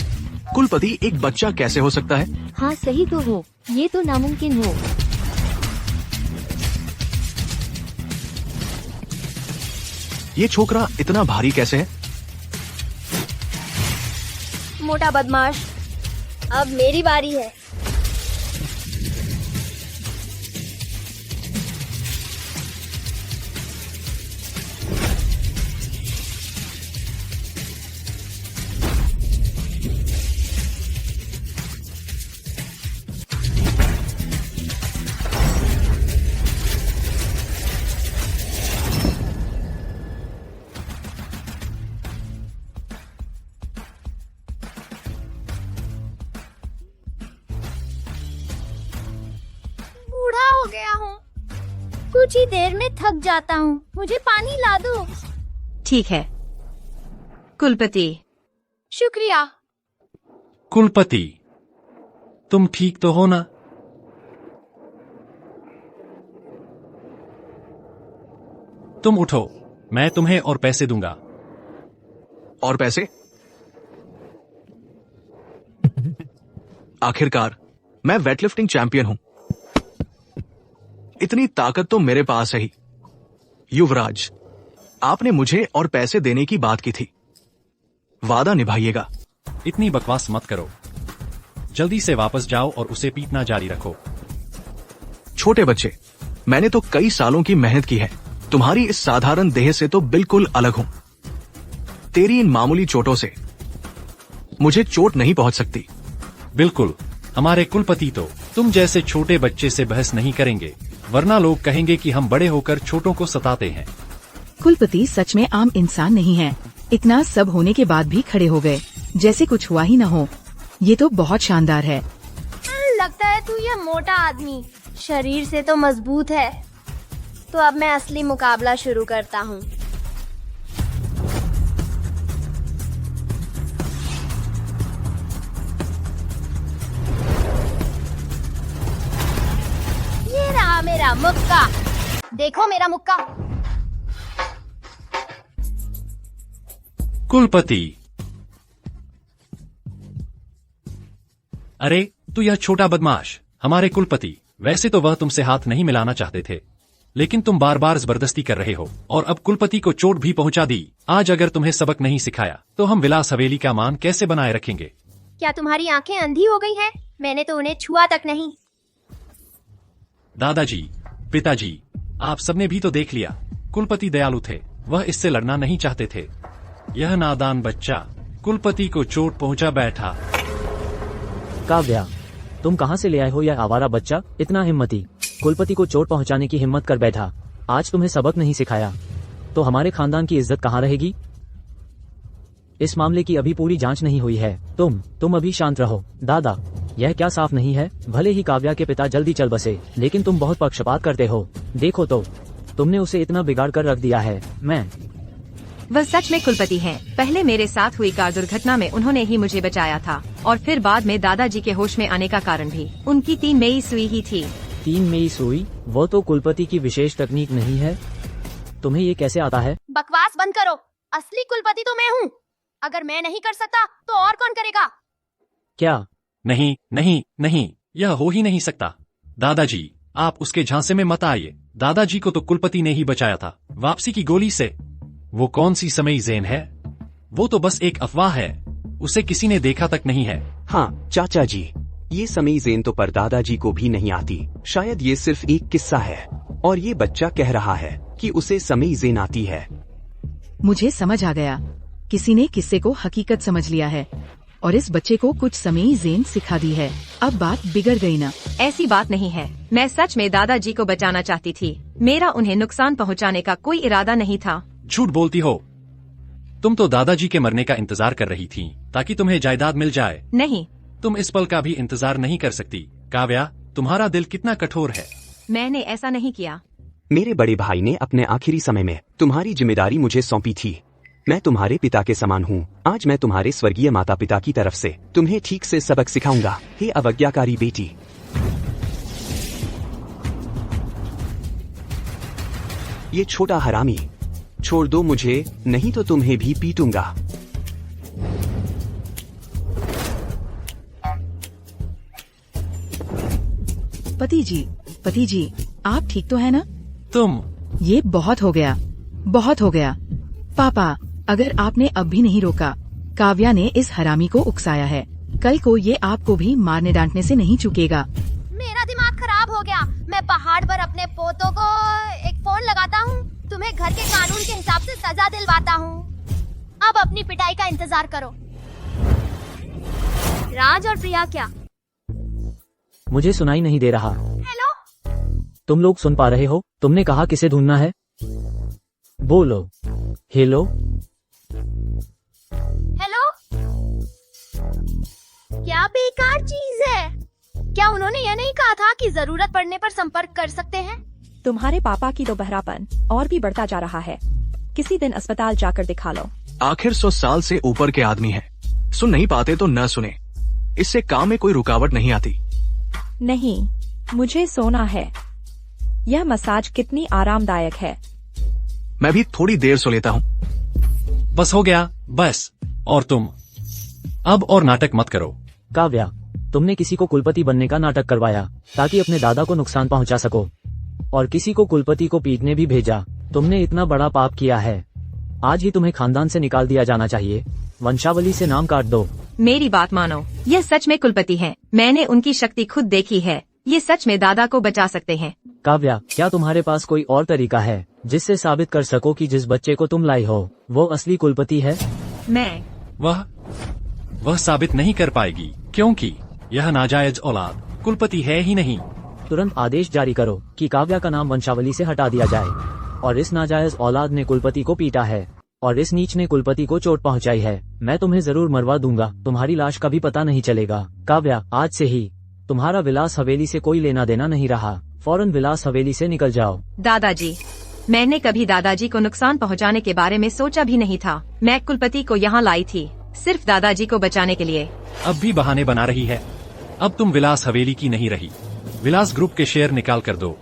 कुलपति एक बच्चा कैसे हो सकता है? हाँ सही तो हो, ये तो नामुमकिन हो। ये छोकरा इतना भारी कैसे है? मोटा बदमाश, अब मेरी बारी है। हो गया हूँ, कुछ ही देर में थक जाता हूँ। मुझे पानी ला दो। ठीक है कुलपति। शुक्रिया। कुलपति, तुम ठीक तो हो ना? तुम उठो, मैं तुम्हें और पैसे दूंगा। और पैसे? आखिरकार मैं वेटलिफ्टिंग चैंपियन हूं। इतनी ताकत तो मेरे पास है ही। युवराज, आपने मुझे और पैसे देने की बात की थी, वादा निभाइएगा। इतनी बकवास मत करो, जल्दी से वापस जाओ और उसे पीटना जारी रखो। छोटे बच्चे, मैंने तो कई सालों की मेहनत की है। तुम्हारी इस साधारण देह से तो बिल्कुल अलग हूं। तेरी इन मामूली चोटों से मुझे चोट नहीं पहुंच सकती। बिल्कुल, हमारे कुलपति तो तुम जैसे छोटे बच्चे से बहस नहीं करेंगे, वरना लोग कहेंगे कि हम बड़े होकर छोटों को सताते हैं। कुलपति सच में आम इंसान नहीं है। इतना सब होने के बाद भी खड़े हो गए, जैसे कुछ हुआ ही न हो। ये तो बहुत शानदार है। तू ये मोटा आदमी शरीर से तो मजबूत है। तो अब मैं असली मुकाबला शुरू करता हूँ। ये रहा मेरा मुक्का। देखो मेरा मुक्का। कुलपति, अरे तू यह छोटा बदमाश, हमारे कुलपति। वैसे तो वह तुमसे हाथ नहीं मिलाना चाहते थे, लेकिन तुम बार बार जबरदस्ती कर रहे हो और अब कुलपति को चोट भी पहुंचा दी। आज अगर तुम्हें सबक नहीं सिखाया तो हम विलास हवेली का मान कैसे बनाए रखेंगे? क्या तुम्हारी आंखें अंधी हो गई हैं? मैंने तो उन्हें छुआ तक नहीं। दादाजी, पिताजी, आप सबने भी तो देख लिया, कुलपति दयालु थे, वह इससे लड़ना नहीं चाहते थे। यह नादान बच्चा कुलपति को चोट पहुंचा बैठा। काव्या, तुम कहाँ से ले आए हो यह आवारा बच्चा? इतना हिम्मती, कुलपति को चोट पहुँचाने की हिम्मत कर बैठा। आज तुम्हें सबक नहीं सिखाया तो हमारे खानदान की इज्जत कहाँ रहेगी? इस मामले की अभी पूरी जांच नहीं हुई है। तुम अभी शांत रहो। दादा, यह क्या साफ नहीं है? भले ही काव्या के पिता जल्दी चल बसे, लेकिन तुम बहुत पक्षपात करते हो। देखो तो, तुमने उसे इतना बिगाड़ कर रख दिया है। वह सच में कुलपति हैं। पहले मेरे साथ हुई कार दुर्घटना में उन्होंने ही मुझे बचाया था, और फिर बाद में दादाजी के होश में आने का कारण भी उनकी 3 मई सुई ही थी। 3 मई सुई? वो तो कुलपति की विशेष तकनीक नहीं है। तुम्हें ये कैसे आता है? बकवास बंद करो। असली कुलपति तो मैं हूँ। अगर मैं नहीं कर सकता तो और कौन करेगा? क्या? नहीं नहीं नहीं, यह हो ही नहीं सकता। दादाजी, आप उसके झांसे में मत आइए। दादाजी को तो कुलपति ने ही बचाया था, वापसी की गोली से। वो कौन सी समय ज़ेन है? वो तो बस एक अफवाह है, उसे किसी ने देखा तक नहीं है। हाँ चाचा जी, ये समय ज़ेन तो परदादाजी को भी नहीं आती। शायद ये सिर्फ एक किस्सा है और ये बच्चा कह रहा है कि उसे समय ज़ेन आती है। मुझे समझ आ गया, किसी ने किस्से को हकीकत समझ लिया है और इस बच्चे को कुछ समय ज़ेन सिखा दी है। अब बात बिगड़ गई ना? ऐसी बात नहीं है। मैं सच में दादाजी को बचाना चाहती थी। मेरा उन्हें नुकसान पहुंचाने का कोई इरादा नहीं था। झूठ बोलती हो। तुम तो दादाजी के मरने का इंतजार कर रही थी ताकि तुम्हें जायदाद मिल जाए। नहीं, तुम इस पल का भी इंतजार नहीं कर सकती। काव्या, तुम्हारा दिल कितना कठोर है। मैंने ऐसा नहीं किया। मेरे बड़े भाई ने अपने आखिरी समय में तुम्हारी जिम्मेदारी मुझे सौंपी थी। मैं तुम्हारे पिता के समान हूँ। आज मैं तुम्हारे स्वर्गीय माता पिता की तरफ से तुम्हें ठीक से सबक सिखाऊंगा। हे अवज्ञाकारी बेटी। ये छोटा हरामी, छोड़ दो मुझे, नहीं तो तुम्हें भी पीटूंगा। पति जी, आप ठीक तो है ना? तुम ये बहुत हो गया, बहुत हो गया। पापा, अगर आपने अब भी नहीं रोका, काव्या ने इस हरामी को उकसाया है। कल को ये आपको भी मारने डांटने से नहीं चूकेगा। मेरा दिमाग खराब हो गया। मैं पहाड़ पर अपने पोतों को एक फोन लगाता हूँ, तुम्हें घर के कानून के हिसाब से सजा दिलवाता हूँ। अब अपनी पिटाई का इंतजार करो। राज और प्रिया, क्या? मुझे सुनाई नहीं दे रहा। हेलो? तुम लोग सुन पा रहे हो? तुमने कहा किसे ढूंढना है? बोलो। हेलो? हेलो? क्या बेकार चीज है? क्या उन्होंने यह नहीं कहा था कि जरूरत पड़ने पर संपर्क कर सकते हैं? तुम्हारे पापा की तो बहरापन और भी बढ़ता जा रहा है। किसी दिन अस्पताल जाकर दिखा लो। आखिर 100 साल से ऊपर के आदमी हैं। सुन नहीं पाते तो न सुने, इससे काम में कोई रुकावट नहीं आती। नहीं, मुझे सोना है। यह मसाज कितनी आरामदायक है। मैं भी थोड़ी देर सो लेता हूँ। बस हो गया, बस। और तुम अब और नाटक मत करो। काव्या, तुमने किसी को कुलपति बनने का नाटक करवाया ताकि अपने दादा को नुकसान पहुंचा सको, और किसी को कुलपति को पीटने भी भेजा। तुमने इतना बड़ा पाप किया है। आज ही तुम्हें खानदान से निकाल दिया जाना चाहिए। वंशावली से नाम काट दो। मेरी बात मानो, ये सच में कुलपति हैं। मैंने उनकी शक्ति खुद देखी है। ये सच में दादा को बचा सकते हैं। काव्या, क्या तुम्हारे पास कोई और तरीका है जिससे साबित कर सको कि जिस बच्चे को तुम लाई हो वो असली कुलपति है? मैं वह साबित नहीं कर पाएगी, क्योंकि यह नाजायज औलाद कुलपति है ही नहीं। तुरंत आदेश जारी करो कि काव्या का नाम वंशावली से हटा दिया जाए। और इस नाजायज औलाद ने कुलपति को पीटा है और इस नीच ने कुलपति को चोट पहुंचाई है। मैं तुम्हें जरूर मरवा दूंगा। तुम्हारी लाश का भी पता नहीं चलेगा। काव्या, आज से ही तुम्हारा विलास हवेली से कोई लेना देना नहीं रहा, फौरन विलास हवेली से निकल जाओ। दादाजी, मैंने कभी दादाजी को नुकसान पहुंचाने के बारे में सोचा भी नहीं था। मैं कुलपति को यहाँ लाई थी सिर्फ दादाजी को बचाने के लिए। अब भी बहाने बना रही है। अब तुम विलास हवेली की नहीं रही। विलास ग्रुप के शेयर निकाल कर दो।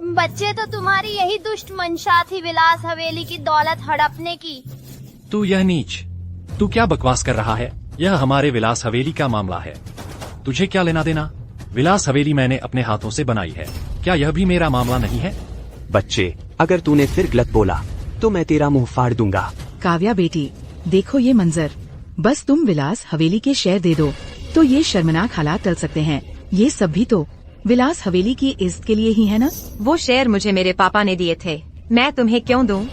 बच्चे, तो तुम्हारी यही दुष्ट मंशा थी विलास हवेली की दौलत हड़पने की। तू यह नीच, तू क्या बकवास कर रहा है? यह हमारे विलास हवेली का मामला है, तुझे क्या लेना देना? विलास हवेली मैंने अपने हाथों से बनाई है, क्या यह भी मेरा मामला नहीं है? बच्चे, अगर तूने फिर गलत बोला तो मैं तेरा मुंह फाड़ दूंगा। काव्या बेटी, देखो ये मंजर। बस तुम विलास हवेली के शेयर दे दो तो ये शर्मनाक हालात टल सकते हैं। ये सब भी तो विलास हवेली की इज्जत के लिए ही है ना? वो शेयर मुझे मेरे पापा ने दिए थे, मैं तुम्हें क्यों दूं?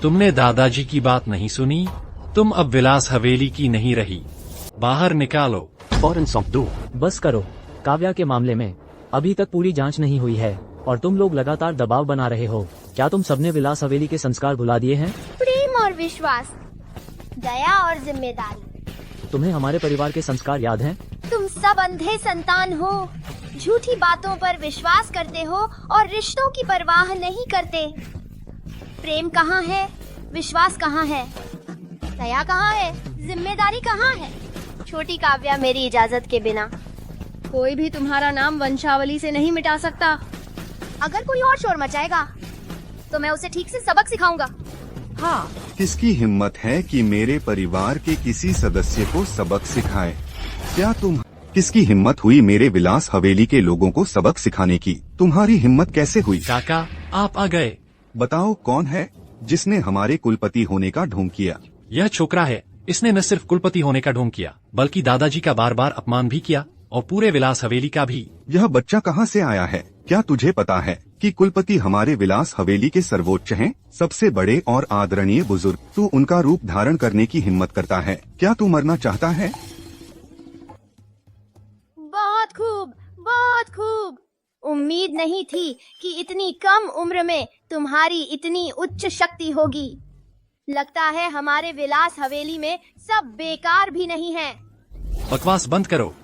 तुमने दादाजी की बात नहीं सुनी? तुम अब विलास हवेली की नहीं रही, बाहर निकालो। फौरन सौंप दो। बस करो। काव्या के मामले में अभी तक पूरी जांच नहीं हुई है और तुम लोग लगातार दबाव बना रहे हो। क्या तुम सबने विलास हवेली के संस्कार भुला दिए हैं? प्रेम और विश्वास, दया और जिम्मेदारी। तुम्हें हमारे परिवार के संस्कार याद हैं? तुम सब अंधे संतान हो, झूठी बातों पर विश्वास करते हो और रिश्तों की परवाह नहीं करते। प्रेम कहाँ है? विश्वास कहाँ है? दया कहाँ है? जिम्मेदारी कहाँ है? छोटी काव्या, मेरी इजाजत के बिना कोई भी तुम्हारा नाम वंशावली से नहीं मिटा सकता। अगर कोई और शोर मचाएगा तो मैं उसे ठीक से सबक सिखाऊंगा। हाँ, किसकी हिम्मत है कि मेरे परिवार के किसी सदस्य को सबक सिखाए? क्या तुम किसकी हिम्मत हुई मेरे विलास हवेली के लोगों को सबक सिखाने की? तुम्हारी हिम्मत कैसे हुई? काका, आप आ गए। बताओ कौन है जिसने हमारे कुलपति होने का ढोंग किया? यह छोकरा है। इसने न सिर्फ कुलपति होने का ढोंग किया बल्कि दादाजी का बार बार अपमान भी किया और पूरे विलास हवेली का भी। यह बच्चा कहाँ से आया है? क्या तुझे पता है कि कुलपति हमारे विलास हवेली के सर्वोच्च हैं, सबसे बड़े और आदरणीय बुजुर्ग? तू उनका रूप धारण करने की हिम्मत करता है? क्या तू मरना चाहता है? बहुत खूब, बहुत खूब। उम्मीद नहीं थी कि इतनी कम उम्र में तुम्हारी इतनी उच्च शक्ति होगी। लगता है हमारे विलास हवेली में सब बेकार भी नहीं है। बकवास बंद करो।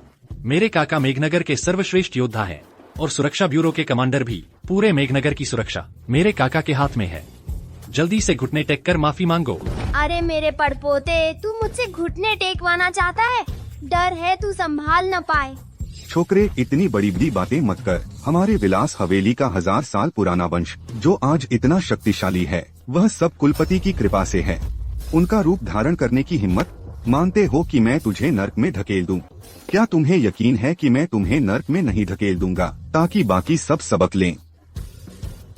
मेरे काका मेघनगर के सर्वश्रेष्ठ योद्धा हैं और सुरक्षा ब्यूरो के कमांडर भी। पूरे मेघनगर की सुरक्षा मेरे काका के हाथ में है। जल्दी से घुटने टेक कर माफी मांगो। अरे मेरे पड़पोते, तू मुझसे घुटने टेकवाना चाहता है? डर है तू संभाल न पाए। छोकरे, इतनी बड़ी बड़ी बातें मत कर। हमारे विलास हवेली का 1000 साल पुराना वंश जो आज इतना शक्तिशाली है, वह सब कुलपति की कृपा से है। उनका रूप धारण करने की हिम्मत मानते हो कि मैं तुझे नर्क में धकेल दूं? क्या तुम्हें यकीन है कि मैं तुम्हें नर्क में नहीं धकेल दूंगा ताकि बाकी सब सबक लें?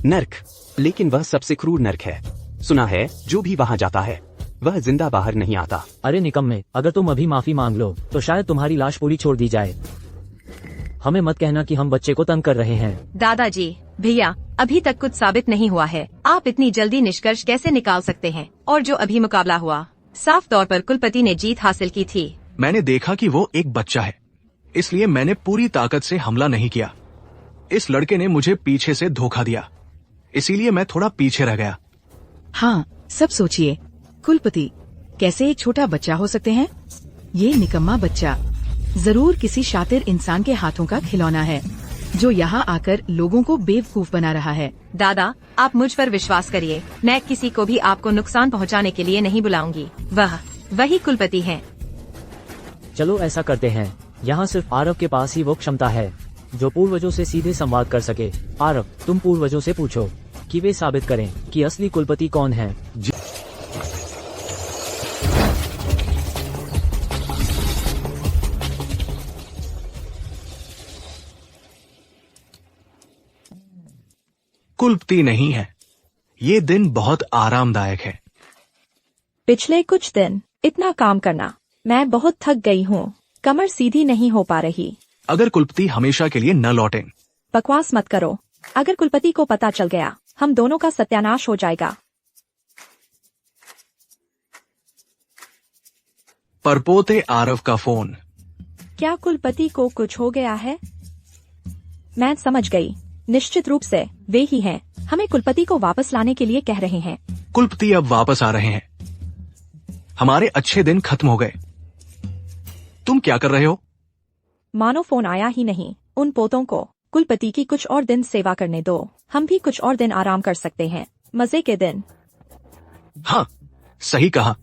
नर्क? लेकिन वह सबसे क्रूर नर्क है। सुना है जो भी वहाँ जाता है वह जिंदा बाहर नहीं आता। अरे निकम्मे, अगर तुम अभी माफी मांग लो तो शायद तुम्हारी लाश पूरी छोड़ दी जाए। हमें मत कहना कि हम बच्चे को तंग कर रहे हैं। दादाजी, भैया, अभी तक कुछ साबित नहीं हुआ है। आप इतनी जल्दी निष्कर्ष कैसे निकाल सकते हैं? और जो अभी मुकाबला हुआ, साफ तौर पर कुलपति ने जीत हासिल की थी। मैंने देखा कि वो एक बच्चा है, इसलिए मैंने पूरी ताकत से हमला नहीं किया। इस लड़के ने मुझे पीछे से धोखा दिया, इसीलिए मैं थोड़ा पीछे रह गया। हाँ, सब सोचिए, कुलपति कैसे एक छोटा बच्चा हो सकते हैं? ये निकम्मा बच्चा जरूर किसी शातिर इंसान के हाथों का खिलौना है जो यहाँ आकर लोगों को बेवकूफ बना रहा है। दादा, आप मुझ पर विश्वास करिए, मैं किसी को भी आपको नुकसान पहुँचाने के लिए नहीं बुलाऊंगी। वही कुलपति हैं। चलो ऐसा करते हैं, यहाँ सिर्फ आरव के पास ही वो क्षमता है जो पूर्वजों से सीधे संवाद कर सके। आरव, तुम पूर्वजों से पूछो कि वे साबित करें कि असली कुलपति कौन है। कुलपति नहीं है। ये दिन बहुत आरामदायक है। पिछले कुछ दिन इतना काम करना, मैं बहुत थक गई हूँ। कमर सीधी नहीं हो पा रही। अगर कुलपति हमेशा के लिए न लौटें। बकवास मत करो। अगर कुलपति को पता चल गया, हम दोनों का सत्यानाश हो जाएगा। परपोते आरव का फोन। क्या कुलपति को कुछ हो गया है? मैं समझ गई, निश्चित रूप से वे ही हैं। हमें कुलपति को वापस लाने के लिए कह रहे हैं। कुलपति अब वापस आ रहे हैं। हमारे अच्छे दिन खत्म हो गए। तुम क्या कर रहे हो? मानो फोन आया ही नहीं। उन पोतों को कुलपति की कुछ और दिन सेवा करने दो, हम भी कुछ और दिन आराम कर सकते हैं। मजे के दिन। हाँ, सही कहा।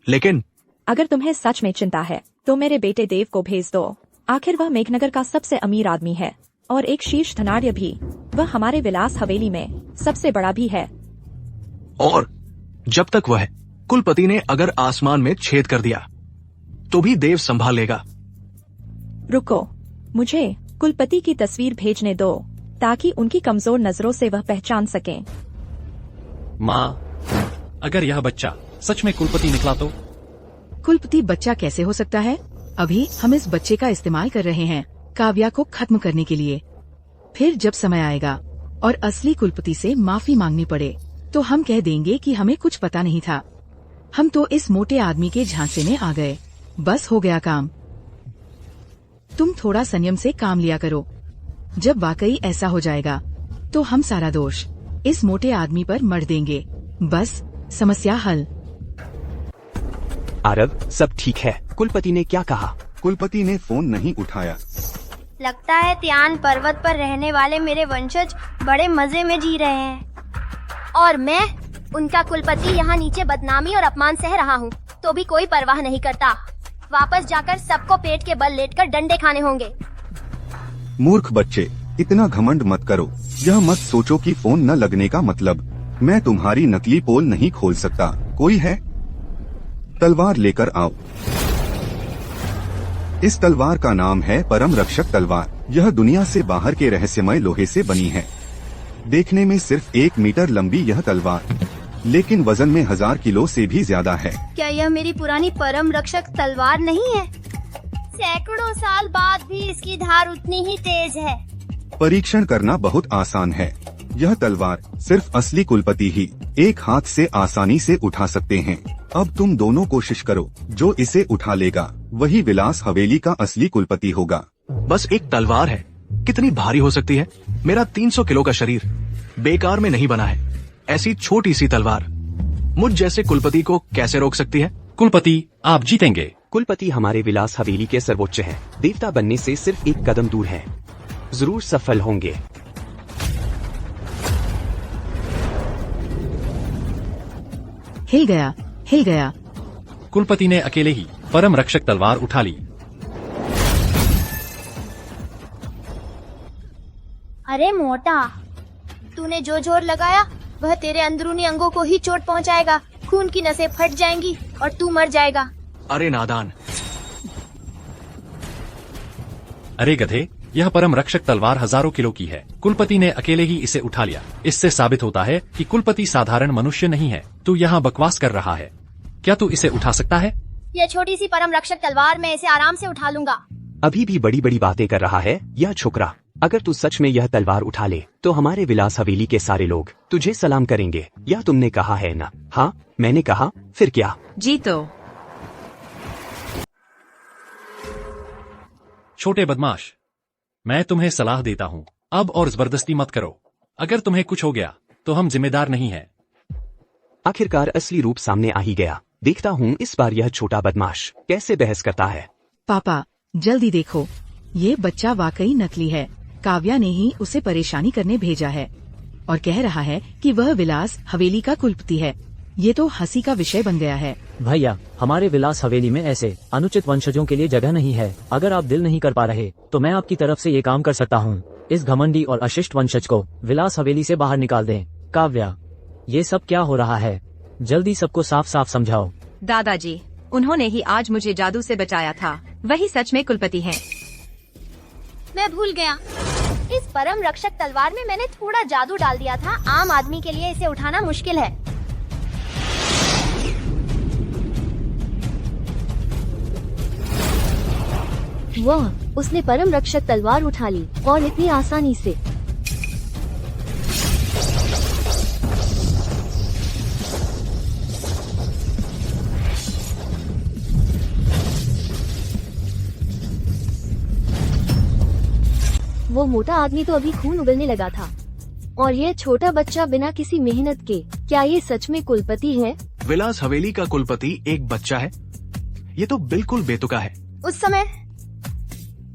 लेकिन अगर तुम्हें सच में चिंता है तो मेरे बेटे देव को भेज दो। आखिर वह मेघनगर का सबसे अमीर आदमी है और एक शीर्ष धनाढ्य भी। वह हमारे विलास हवेली में सबसे बड़ा भी है। और जब तक वह कुलपति ने अगर आसमान में छेद कर दिया तो भी देव संभाल लेगा। रुको, मुझे कुलपति की तस्वीर भेजने दो ताकि उनकी कमजोर नजरों से वह पहचान सकें। माँ, अगर यह बच्चा सच में कुलपति निकला तो? कुलपति बच्चा कैसे हो सकता है? अभी हम इस बच्चे का इस्तेमाल कर रहे हैं काव्या को खत्म करने के लिए। फिर जब समय आएगा और असली कुलपति से माफी मांगनी पड़े तो हम कह देंगे कि हमें कुछ पता नहीं था। हम तो इस मोटे आदमी के झांसे में आ गए। बस हो गया काम। तुम थोड़ा संयम से काम लिया करो। जब वाकई ऐसा हो जाएगा तो हम सारा दोष इस मोटे आदमी पर मढ़ देंगे। बस समस्या हल। आरव, सब ठीक है। कुलपति ने क्या कहा? कुलपति ने फोन नहीं उठाया। लगता है त्यान पर्वत पर रहने वाले मेरे वंशज बड़े मजे में जी रहे हैं और मैं उनका कुलपति यहाँ नीचे बदनामी और अपमान सह रहा हूँ तो भी कोई परवाह नहीं करता। वापस जाकर सबको पेट के बल लेटकर डंडे खाने होंगे। मूर्ख बच्चे, इतना घमंड मत करो। यह मत सोचो कि फोन न लगने का मतलब मैं तुम्हारी नकली पोल नहीं खोल सकता। कोई है? तलवार लेकर आओ। इस तलवार का नाम है परम रक्षक तलवार। यह दुनिया से बाहर के रहस्यमय लोहे से बनी है। देखने में सिर्फ 1 मीटर लंबी यह तलवार, लेकिन वजन में 1000 किलो से भी ज्यादा है। क्या यह मेरी पुरानी परम रक्षक तलवार नहीं है? सैकड़ों साल बाद भी इसकी धार उतनी ही तेज है। परीक्षण करना बहुत आसान है। यह तलवार सिर्फ असली कुलपति ही एक हाथ से आसानी से उठा सकते हैं। अब तुम दोनों कोशिश करो। जो इसे उठा लेगा वही विलास हवेली का असली कुलपति होगा। बस एक तलवार है, कितनी भारी हो सकती है? मेरा 300 किलो का शरीर बेकार में नहीं बना है। ऐसी छोटी सी तलवार मुझ जैसे कुलपति को कैसे रोक सकती है? कुलपति, आप जीतेंगे। कुलपति हमारे विलास हवेली के सर्वोच्च हैं। देवता बनने से सिर्फ एक कदम दूर हैं। जरूर सफल होंगे। हिल गया, हिल गया। कुलपति ने अकेले ही परम रक्षक तलवार उठा ली। अरे मोटा, तूने जो जोर लगाया वह तेरे अंदरूनी अंगों को ही चोट पहुंचाएगा। खून की नसें फट जाएंगी और तू मर जाएगा। अरे नादान। अरे गधे, यह परम रक्षक तलवार हजारों किलो की है। कुलपति ने अकेले ही इसे उठा लिया। इससे साबित होता है कि कुलपति साधारण मनुष्य नहीं है। तू यहाँ बकवास कर रहा है। क्या तू इसे उठा सकता है? यह छोटी सी परम रक्षक तलवार मैं इसे आराम से उठा लूंगा। अभी भी बड़ी बड़ी बातें कर रहा है यह छोकरा। अगर तू सच में यह तलवार उठा ले तो हमारे विलास हवेली के सारे लोग तुझे सलाम करेंगे। यह तुमने कहा है ना? हाँ, मैंने कहा। फिर क्या? जीतो। छोटे बदमाश, मैं तुम्हें सलाह देता हूँ, अब और जबरदस्ती मत करो। अगर तुम्हें कुछ हो गया तो हम जिम्मेदार नहीं हैं। आखिरकार असली रूप सामने आ ही गया। देखता हूँ इस बार यह छोटा बदमाश कैसे बहस करता है। पापा, जल्दी देखो, ये बच्चा वाकई नकली है। काव्या ने ही उसे परेशानी करने भेजा है और कह रहा है कि वह विलास हवेली का कुलपति है। ये तो हंसी का विषय बन गया है। भैया, हमारे विलास हवेली में ऐसे अनुचित वंशजों के लिए जगह नहीं है। अगर आप दिल नहीं कर पा रहे तो मैं आपकी तरफ से ये काम कर सकता हूँ। इस घमंडी और अशिष्ट वंशज को विलास हवेली से बाहर निकाल दें। काव्या, ये सब क्या हो रहा है? जल्दी सबको साफ साफ समझाओ। दादाजी, उन्होंने ही आज मुझे जादू से बचाया था। वही सच में कुलपति हैं। मैं भूल गया। इस परम रक्षक तलवार में मैंने थोड़ा जादू डाल दिया था। आम आदमी के लिए इसे उठाना मुश्किल है। वाह, उसने परम रक्षक तलवार उठा ली और इतनी आसानी से। वो मोटा आदमी तो अभी खून उगलने लगा था और ये छोटा बच्चा बिना किसी मेहनत के। क्या ये सच में कुलपति है? विलास हवेली का कुलपति एक बच्चा है? ये तो बिल्कुल बेतुका है। उस समय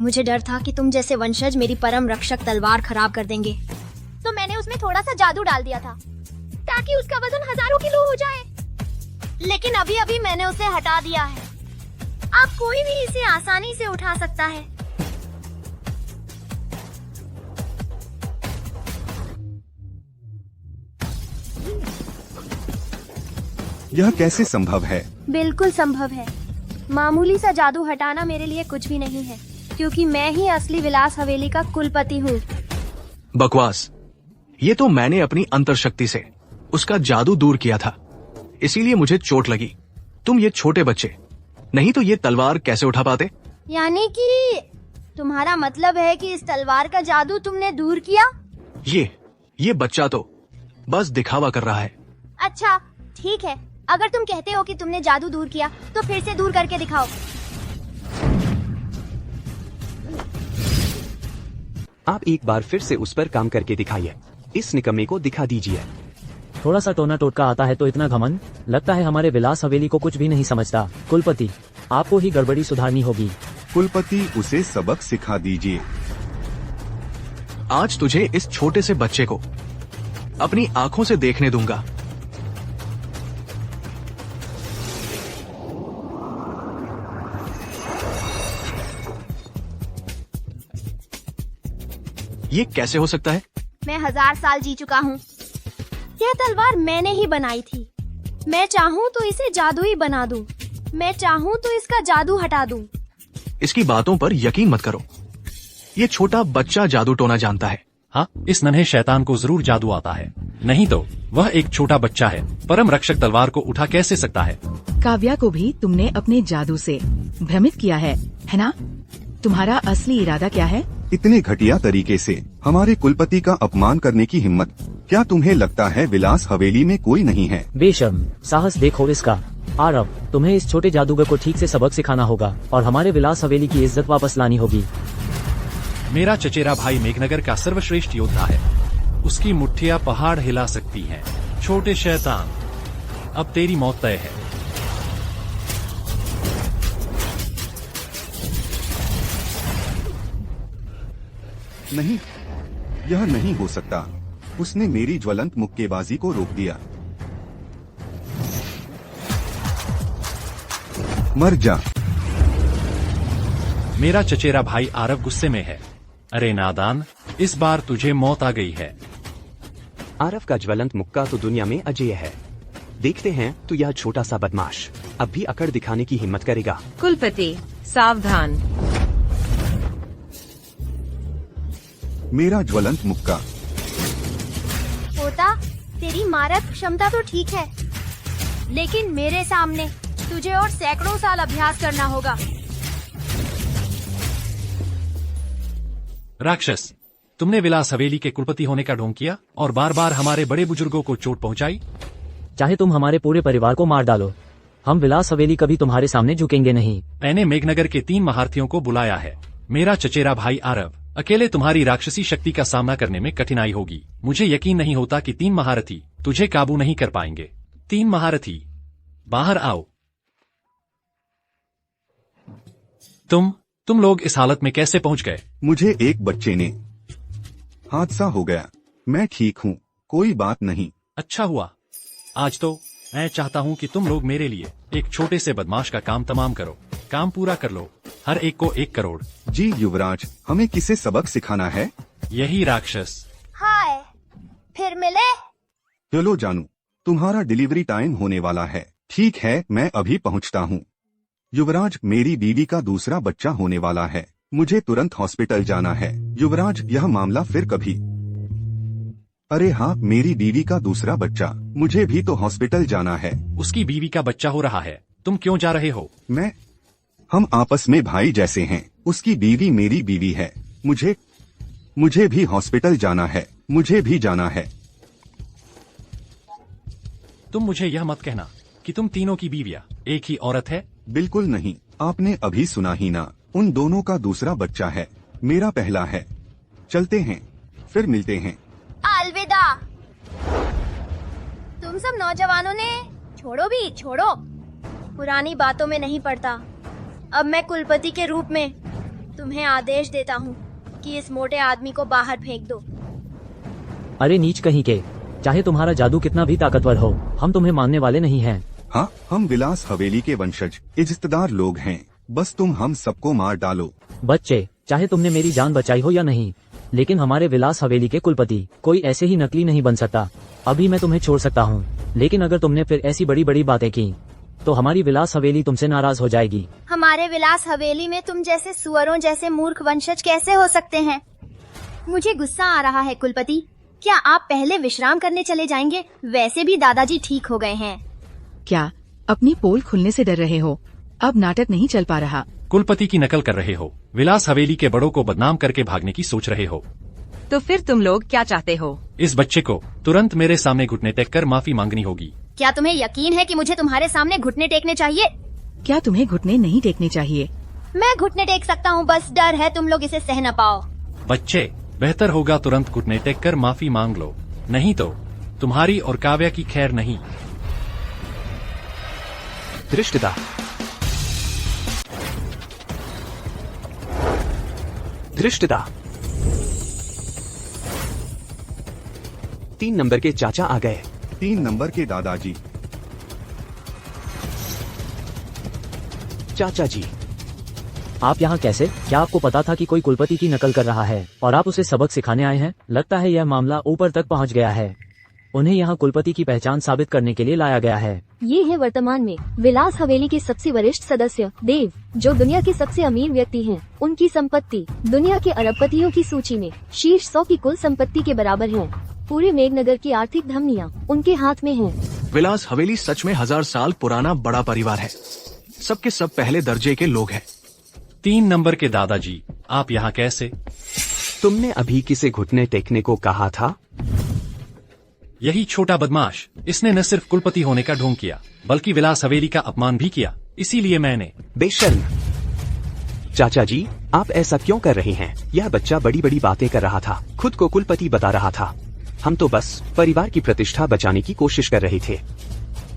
मुझे डर था कि तुम जैसे वंशज मेरी परम रक्षक तलवार खराब कर देंगे, तो मैंने उसमें थोड़ा सा जादू डाल दिया था ताकि उसका वजन हजारों किलो हो जाए। लेकिन अभी अभी मैंने उसे हटा दिया है। अब कोई भी इसे आसानी से उठा सकता है। यह कैसे संभव है? बिल्कुल संभव है। मामूली सा जादू हटाना मेरे लिए कुछ भी नहीं है, क्योंकि मैं ही असली विलास हवेली का कुलपति हूँ। बकवास। ये तो मैंने अपनी अंतर्शक्ति से उसका जादू दूर किया था, इसीलिए मुझे चोट लगी। तुम ये छोटे बच्चे, नहीं तो ये तलवार कैसे उठा पाते? यानी कि तुम्हारा मतलब है कि इस तलवार का जादू तुमने दूर किया? ये बच्चा तो बस दिखावा कर रहा है। अच्छा ठीक है, अगर तुम कहते हो कि तुमने जादू दूर किया तो फिर से दूर करके दिखाओ। आप एक बार फिर से उस पर काम करके दिखाइए। इस निकम्मे को दिखा दीजिए। थोड़ा सा टोना टोटका आता है तो इतना घमंड, लगता है हमारे विलास हवेली को कुछ भी नहीं समझता। कुलपति, आपको ही गड़बड़ी सुधारनी होगी। कुलपति, उसे सबक सिखा दीजिए। आज तुझे इस छोटे से बच्चे को अपनी आंखों से देखने दूंगा। ये कैसे हो सकता है? मैं 1000 साल जी चुका हूँ। यह तलवार मैंने ही बनाई थी। मैं चाहूँ तो इसे जादुई बना दूँ, मैं चाहूँ तो इसका जादू हटा दूँ। इसकी बातों पर यकीन मत करो। ये छोटा बच्चा जादू टोना जानता है। हाँ, इस नन्हे शैतान को जरूर जादू आता है, नहीं तो वह एक छोटा बच्चा है। परम रक्षक तलवार को उठा कैसे सकता है? काव्या को भी तुमने अपने जादू से भ्रमित किया है ना? तुम्हारा असली इरादा क्या है? इतने घटिया तरीके से हमारे कुलपति का अपमान करने की हिम्मत! क्या तुम्हें लगता है विलास हवेली में कोई नहीं है? बेशर्म, साहस देखो इसका। आरव, तुम्हें इस छोटे जादूगर को ठीक से सबक सिखाना होगा और हमारे विलास हवेली की इज्जत वापस लानी होगी। मेरा चचेरा भाई मेघनगर का सर्वश्रेष्ठ योद्धा है। उसकी मुट्ठियां पहाड़ हिला सकती हैं। छोटे शैतान, अब तेरी मौत तय है। नहीं, यह नहीं हो सकता। उसने मेरी ज्वलंत मुक्केबाजी को रोक दिया। मर जा। मेरा चचेरा भाई आरव गुस्से में है। अरे नादान, इस बार तुझे मौत आ गई है। आरव का ज्वलंत मुक्का तो दुनिया में अजेय है। देखते हैं तो यह छोटा सा बदमाश अब भी अकड़ दिखाने की हिम्मत करेगा। कुलपति, सावधान। मेरा ज्वलंत मुक्का। पोता, तेरी मारक क्षमता तो ठीक है, लेकिन मेरे सामने तुझे और सैकड़ों साल अभ्यास करना होगा। राक्षस, तुमने विलास हवेली के कुलपति होने का ढोंग किया और बार बार हमारे बड़े बुजुर्गों को चोट पहुंचाई। चाहे तुम हमारे पूरे परिवार को मार डालो, हम विलास हवेली कभी तुम्हारे सामने झुकेंगे नहीं। मैंने मेघनगर के 3 महारथियों को बुलाया है। मेरा चचेरा भाई आरव, अकेले तुम्हारी राक्षसी शक्ति का सामना करने में कठिनाई होगी। मुझे यकीन नहीं होता कि 3 महारथी तुझे काबू नहीं कर पाएंगे। 3 महारथी, बाहर आओ। तुम लोग इस हालत में कैसे पहुंच गए? मुझे एक बच्चे ने हादसा हो गया। मैं ठीक हूँ, कोई बात नहीं। अच्छा हुआ। आज तो मैं चाहता हूँ कि तुम लोग मेरे लिए एक छोटे से बदमाश का काम तमाम करो। काम पूरा कर लो, हर एक को 1 करोड़। जी युवराज, हमें किसे सबक सिखाना है? यही राक्षस। हाय, फिर मिले। चलो जानू, तुम्हारा डिलीवरी टाइम होने वाला है। ठीक है, मैं अभी पहुंचता हूँ। युवराज, मेरी बीवी का दूसरा बच्चा होने वाला है। मुझे तुरंत हॉस्पिटल जाना है। युवराज, यह मामला फिर कभी। अरे हाँ, मेरी बीवी का दूसरा बच्चा, मुझे भी तो हॉस्पिटल जाना है। उसकी बीवी का बच्चा हो रहा है, तुम क्यों जा रहे हो? हम आपस में भाई जैसे हैं। उसकी बीवी मेरी बीवी है। मुझे भी हॉस्पिटल जाना है। मुझे भी जाना है। तुम मुझे यह मत कहना कि तुम तीनों की बीवियां एक ही औरत है। बिल्कुल नहीं, आपने अभी सुना ही ना। उन दोनों का दूसरा बच्चा है, मेरा पहला है। चलते हैं, फिर मिलते हैं। अलविदा। तुम सब नौजवानों ने छोड़ो, पुरानी बातों में नहीं पड़ता। अब मैं कुलपति के रूप में तुम्हें आदेश देता हूँ कि इस मोटे आदमी को बाहर फेंक दो। अरे नीच कहीं के, चाहे तुम्हारा जादू कितना भी ताकतवर हो, हम तुम्हें मानने वाले नहीं हैं। हाँ, हम विलास हवेली के वंशज इज्जतदार लोग हैं, बस तुम हम सबको मार डालो। बच्चे, चाहे तुमने मेरी जान बचाई हो या नहीं, लेकिन हमारे विलास हवेली के कुलपति कोई ऐसे ही नकली नहीं बन सकता। अभी मैं तुम्हें छोड़ सकता हूँ, लेकिन अगर तुमने फिर ऐसी बड़ी बड़ी बातें की तो हमारी विलास हवेली तुमसे नाराज हो जाएगी। हमारे विलास हवेली में तुम जैसे सुअरों जैसे मूर्ख वंशज कैसे हो सकते हैं? मुझे गुस्सा आ रहा है कुलपति। क्या आप पहले विश्राम करने चले जाएंगे? वैसे भी दादाजी ठीक हो गए हैं। क्या अपनी पोल खुलने से डर रहे हो? अब नाटक नहीं चल पा रहा। कुलपति की नकल कर रहे हो, विलास हवेली के बड़ों को बदनाम करके भागने की सोच रहे हो। तो फिर तुम लोग क्या चाहते हो? इस बच्चे को तुरंत मेरे सामने घुटने टेक कर माफी मांगनी होगी। क्या तुम्हें यकीन है कि मुझे तुम्हारे सामने घुटने टेकने चाहिए? क्या तुम्हें घुटने नहीं टेकने चाहिए? मैं घुटने टेक सकता हूँ, बस डर है तुम लोग इसे सह न पाओ। बच्चे, बेहतर होगा तुरंत घुटने टेक कर माफी मांग लो, नहीं तो तुम्हारी और काव्या की खैर नहीं। धृष्टता, धृष्टता। 3 नंबर के चाचा आ गए। 3 नंबर के दादाजी। चाचा जी, आप यहाँ कैसे? क्या आपको पता था कि कोई कुलपति की नकल कर रहा है और आप उसे सबक सिखाने आए हैं? लगता है यह मामला ऊपर तक पहुँच गया है। उन्हें यहाँ कुलपति की पहचान साबित करने के लिए लाया गया है। ये है वर्तमान में विलास हवेली के सबसे वरिष्ठ सदस्य देव, जो दुनिया के सबसे अमीर व्यक्ति हैं। उनकी संपत्ति दुनिया के अरबपतियों की सूची में शीर्ष 100 की कुल संपत्ति के बराबर है। पूरे मेघनगर की आर्थिक धमनियाँ उनके हाथ में हैं। विलास हवेली सच में 1000 साल पुराना बड़ा परिवार है। सबके सब पहले दर्जे के लोग हैं। 3 नंबर के दादाजी, आप यहाँ कैसे? तुमने अभी किसे घुटने टेकने को कहा था? यही छोटा बदमाश, इसने न सिर्फ कुलपति होने का ढोंग किया, बल्कि विलास हवेली का अपमान भी किया। इसीलिए मैंने। बेशर्म। चाचा जी, आप ऐसा क्यों कर रहे हैं? यह बच्चा बड़ी बड़ी बातें कर रहा था, खुद को कुलपति बता रहा था। हम तो बस परिवार की प्रतिष्ठा बचाने की कोशिश कर रहे थे,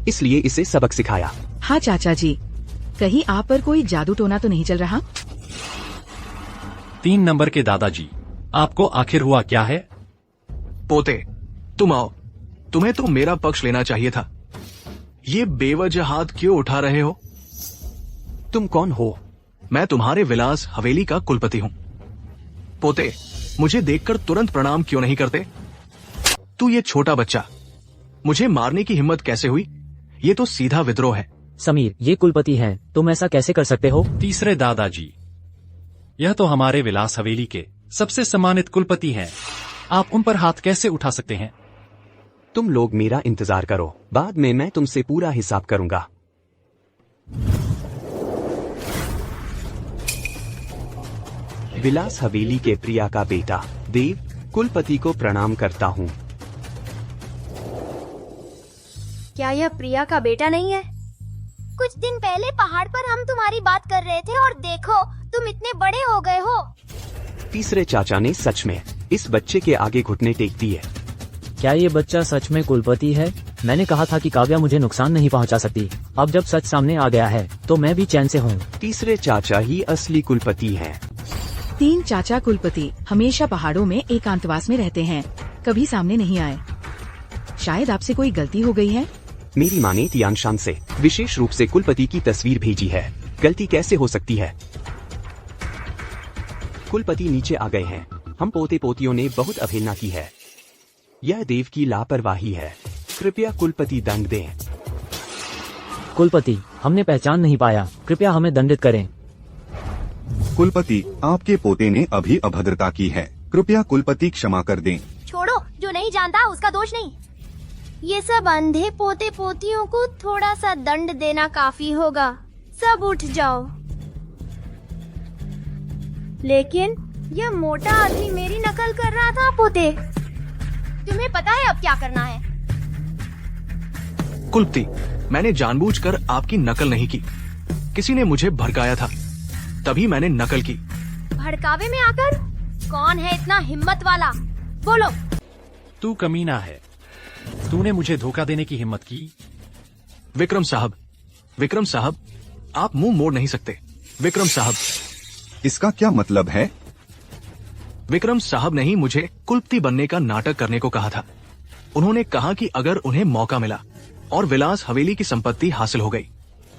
इसलिए इसे सबक सिखाया। हाँ चाचा जी, कहीं आप पर कोई जादू टोना तो नहीं चल रहा? 3 नंबर के दादाजी, आपको आखिर हुआ क्या है? पोते, तुम आओ। तुम्हें तो मेरा पक्ष लेना चाहिए था। ये बेवजह हाथ क्यों उठा रहे हो? तुम कौन हो? मैं तुम्हारे विलास हवेली का कुलपति हूँ। पोते, मुझे देखकर तुरंत प्रणाम क्यों नहीं करते? तू ये छोटा बच्चा, मुझे मारने की हिम्मत कैसे हुई? ये तो सीधा विद्रोह है। समीर, ये कुलपति हैं, तुम ऐसा कैसे कर सकते हो? तीसरे दादाजी, यह तो हमारे विलास हवेली के सबसे सम्मानित कुलपति हैं। आप उन पर हाथ कैसे उठा सकते हैं? तुम लोग मेरा इंतजार करो, बाद में मैं तुमसे पूरा हिसाब करूंगा। विलास हवेली के प्रिया का बेटा देव, कुलपति को प्रणाम करता हूँ। क्या यह प्रिया का बेटा नहीं है? कुछ दिन पहले पहाड़ पर हम तुम्हारी बात कर रहे थे और देखो तुम इतने बड़े हो गए हो। तीसरे चाचा ने सच में इस बच्चे के आगे घुटने टेक दिए। क्या ये बच्चा सच में कुलपति है? मैंने कहा था कि काव्या मुझे नुकसान नहीं पहुंचा सकती। अब जब सच सामने आ गया है तो मैं भी चैन से हूँ। तीसरे चाचा ही असली कुलपति हैं। 3 चाचा कुलपति हमेशा पहाड़ों में एकांतवास में रहते हैं, कभी सामने नहीं आए। शायद आपसे कोई गलती हो गई है। मेरी माँ ने तियानशान से विशेष रूप से कुलपति की तस्वीर भेजी है। गलती कैसे हो सकती है? कुलपति नीचे आ गए हैं। हम पोते पोतियों ने बहुत अवहेलना की है। यह देव की लापरवाही है। कृपया कुलपति दंड दें। कुलपति, हमने पहचान नहीं पाया, कृपया हमें दंडित करें। कुलपति, आपके पोते ने अभी अभद्रता की है, कृपया कुलपति क्षमा कर दें। छोड़ो, जो नहीं जानता उसका दोष नहीं। ये सब अंधे पोते पोतियों को थोड़ा सा दंड देना काफी होगा। सब उठ जाओ। लेकिन यह मोटा आदमी मेरी नकल कर रहा था। पोते, तुम्हें पता है अब क्या करना है? कुलपति, मैंने जानबूझकर आपकी नकल नहीं की। किसी ने मुझे भड़काया था, तभी मैंने नकल की। भड़कावे में आकर? कौन है इतना हिम्मत वाला? बोलो। तू कमीना है, तूने मुझे धोखा देने की हिम्मत की। विक्रम साहब, आप मुंह मोड़ नहीं सकते। विक्रम साहब, इसका क्या मतलब है? विक्रम साहब ने ही मुझे कुलपति बनने का नाटक करने को कहा था। उन्होंने कहा कि अगर उन्हें मौका मिला और विलास हवेली की संपत्ति हासिल हो गई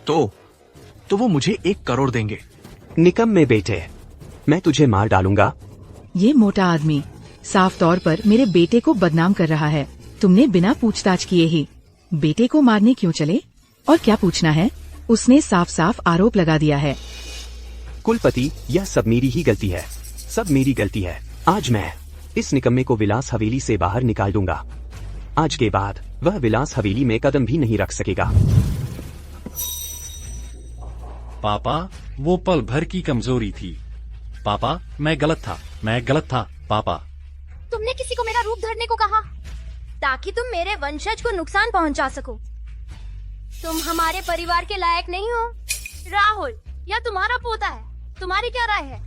तो वो मुझे 1 करोड़ देंगे। निकम्मे बेटे, मैं तुझे मार डालूंगा। ये मोटा आदमी साफ तौर पर मेरे बेटे को बदनाम कर रहा है। तुमने बिना पूछताछ किए ही बेटे को मारने क्यों चले? और क्या पूछना है? उसने साफ साफ आरोप लगा दिया है। कुलपति, यह सब मेरी ही गलती है, सब मेरी गलती है। आज मैं इस निकम्मे को विलास हवेली से बाहर निकाल दूंगा। आज के बाद वह विलास हवेली में कदम भी नहीं रख सकेगा। पापा, वो पल भर की कमजोरी थी। पापा, मैं गलत था पापा। तुमने किसी को मेरा रूप धरने को कहा ताकि तुम मेरे वंशज को नुकसान पहुंचा सको। तुम हमारे परिवार के लायक नहीं हो। राहुल, यह तुम्हारा पोता है, तुम्हारी क्या राय है?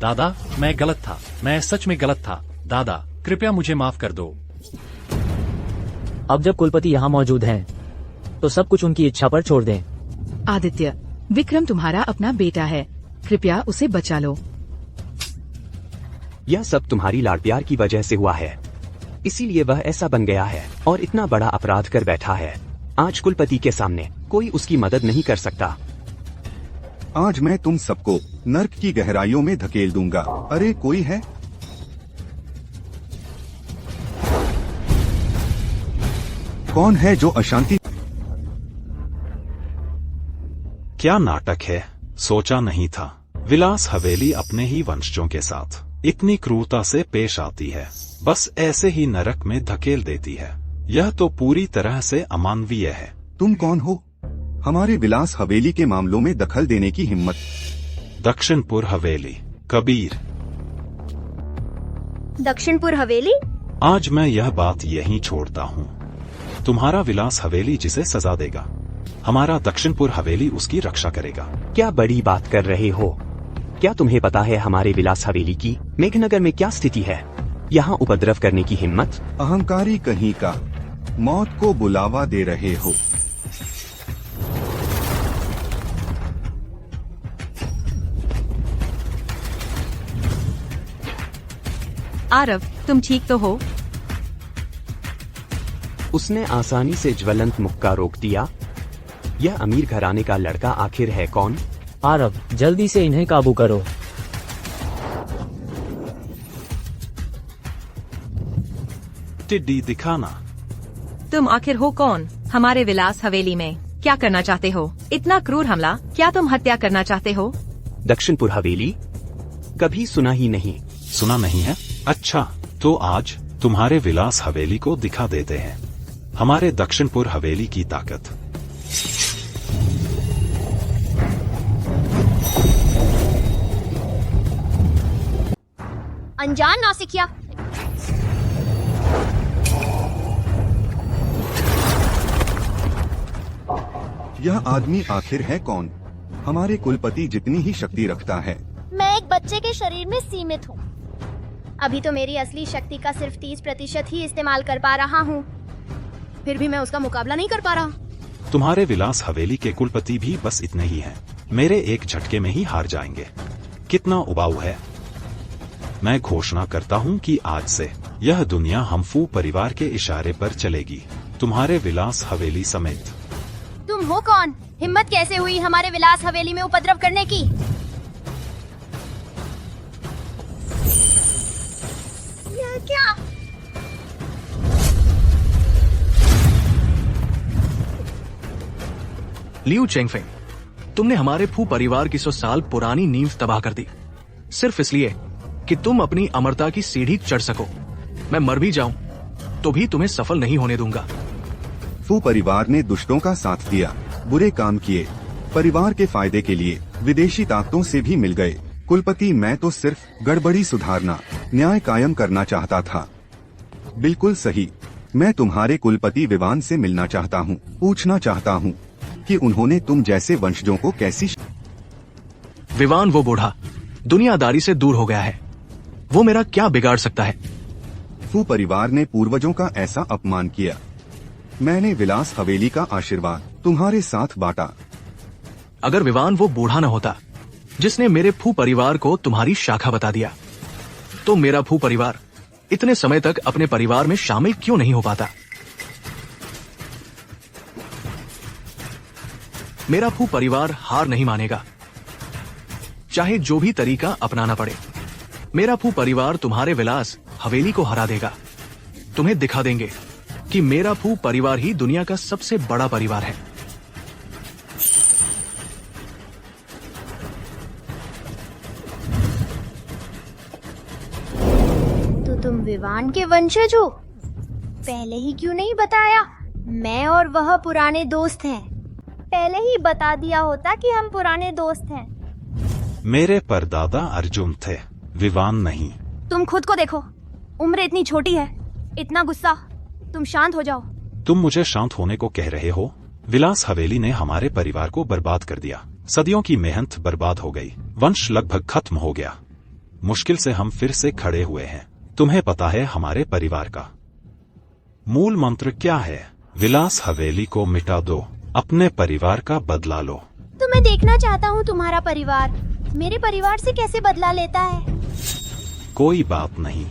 दादा, मैं गलत था, मैं सच में गलत था। दादा, कृपया मुझे माफ कर दो। अब जब कुलपति यहाँ मौजूद हैं, तो सब कुछ उनकी इच्छा पर छोड़ दें। आदित्य, विक्रम तुम्हारा अपना बेटा है, कृपया उसे बचा लो। यह सब तुम्हारी लाड़ प्यार की वजह से हुआ है, इसीलिए वह ऐसा बन गया है और इतना बड़ा अपराध कर बैठा है। आज कुलपति के सामने कोई उसकी मदद नहीं कर सकता। आज मैं तुम सबको नर्क की गहराइयों में धकेल दूंगा। अरे कोई है? कौन है जो अशांति? क्या नाटक है, सोचा नहीं था विलास हवेली अपने ही वंशजों के साथ इतनी क्रूरता से पेश आती है। बस ऐसे ही नरक में धकेल देती है। यह तो पूरी तरह से अमानवीय है। तुम कौन हो? हमारे विलास हवेली के मामलों में दखल देने की हिम्मत? दक्षिणपुर हवेली। कबीर। दक्षिणपुर हवेली? आज मैं यह बात यहीं छोड़ता हूँ। तुम्हारा विलास हवेली जिसे सजा देगा, हमारा दक्षिणपुर हवेली उसकी रक्षा करेगा। क्या बड़ी बात कर रहे हो? क्या तुम्हें पता है हमारे विलास हवेली की मेघनगर में क्या स्थिति है? यहाँ उपद्रव करने की हिम्मत? अहंकारी कहीं का, मौत को बुलावा दे रहे हो। आरव, तुम ठीक तो हो? उसने आसानी से ज्वलंत मुक्का रोक दिया। यह अमीर घराने का लड़का आखिर है कौन? आरव, जल्दी से इन्हें काबू करो। टिड्डी दिखाना। तुम आखिर हो कौन? हमारे विलास हवेली में क्या करना चाहते हो? इतना क्रूर हमला, क्या तुम हत्या करना चाहते हो? दक्षिणपुर हवेली? कभी सुना ही नहीं। सुना नहीं है? अच्छा, तो आज तुम्हारे विलास हवेली को दिखा देते हैं हमारे दक्षिणपुर हवेली की ताकत। अनजान नौसिखिया, यह आदमी आखिर है कौन? हमारे कुलपति जितनी ही शक्ति रखता है। मैं एक बच्चे के शरीर में सीमित हूँ। अभी तो मेरी असली शक्ति का सिर्फ 30% ही इस्तेमाल कर पा रहा हूँ। फिर भी मैं उसका मुकाबला नहीं कर पा रहा। तुम्हारे विलास हवेली के कुलपति भी बस इतने ही हैं। मेरे एक झटके में ही हार जाएंगे। कितना उबाऊ है। मैं घोषणा करता हूँ कि आज से यह दुनिया हमफू परिवार के इशारे पर चलेगी, तुम्हारे विलास हवेली समेत। तुम हो कौन? हिम्मत कैसे हुई हमारे विलास हवेली में उपद्रव करने की? यह क्या? लियू चेंगफेंग, तुमने हमारे फू परिवार की 100 साल पुरानी नींव तबाह कर दी, सिर्फ इसलिए कि तुम अपनी अमरता की सीढ़ी चढ़ सको। मैं मर भी जाऊं तो भी तुम्हें सफल नहीं होने दूंगा। फू परिवार ने दुष्टों का साथ दिया, बुरे काम किए, परिवार के फायदे के लिए विदेशी ताकतों से भी मिल गए। कुलपति, मैं तो सिर्फ गड़बड़ी सुधारना, न्याय कायम करना चाहता था। बिल्कुल सही। मैं तुम्हारे कुलपति विवान से मिलना चाहता हूँ, पूछना चाहता हूँ कि उन्होंने तुम जैसे वंशजों को कैसी। विवान वो बूढ़ा दुनियादारी से दूर हो गया है, वो मेरा क्या बिगाड़ सकता है? फू परिवार ने पूर्वजों का ऐसा अपमान किया। मैंने विलास हवेली का आशीर्वाद तुम्हारे साथ बांटा। अगर विवान वो बूढ़ा न होता जिसने मेरे फू परिवार को तुम्हारी शाखा बता दिया। तो मेरा फू परिवार इतने समय तक अपने परिवार में शामिल क्यों नहीं हो पाता? मेरा फू परिवार हार नहीं मानेगा, चाहे जो भी तरीका अपनाना पड़े। मेरा फू परिवार तुम्हारे विलास हवेली को हरा देगा। तुम्हें दिखा देंगे कि मेरा फू परिवार ही दुनिया का सबसे बड़ा परिवार है। तो तुम विवान के वंशज हो? पहले ही क्यों नहीं बताया? मैं और वह पुराने दोस्त हैं। पहले ही बता दिया होता कि हम पुराने दोस्त हैं। मेरे परदादा अर्जुन थे, विवान नहीं। तुम खुद को देखो, उम्र इतनी छोटी है, इतना गुस्सा। तुम शांत हो जाओ। तुम मुझे शांत होने को कह रहे हो? विलास हवेली ने हमारे परिवार को बर्बाद कर दिया। सदियों की मेहनत बर्बाद हो गई, वंश लगभग खत्म हो गया। मुश्किल से हम फिर से खड़े हुए हैं। तुम्हें पता है हमारे परिवार का मूल मंत्र क्या है? विलास हवेली को मिटा दो, अपने परिवार का बदला लो। तो मैं देखना चाहता हूँ तुम्हारा परिवार मेरे परिवार से कैसे बदला लेता है। कोई बात नहीं,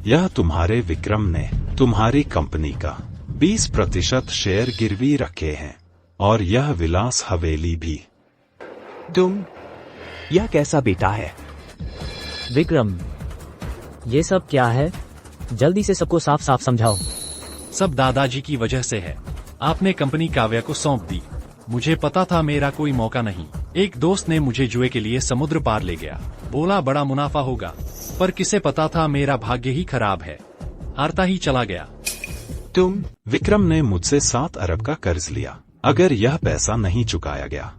यह तुम्हारे विक्रम ने तुम्हारी कंपनी का 20% शेयर गिरवी रखे हैं, और यह विलास हवेली भी। यह कैसा बेटा है? विक्रम, ये सब क्या है? जल्दी से सबको साफ साफ समझाओ। सब दादाजी की वजह से है। आपने कंपनी काव्या को सौंप दी। मुझे पता था मेरा कोई मौका नहीं। एक दोस्त ने मुझे जुए के लिए समुद्र पार ले गया, बोला बड़ा मुनाफा होगा, पर किसे पता था मेरा भाग्य ही खराब है। हारता ही चला गया। विक्रम ने मुझसे 7 अरब का कर्ज लिया। अगर यह पैसा नहीं चुकाया गया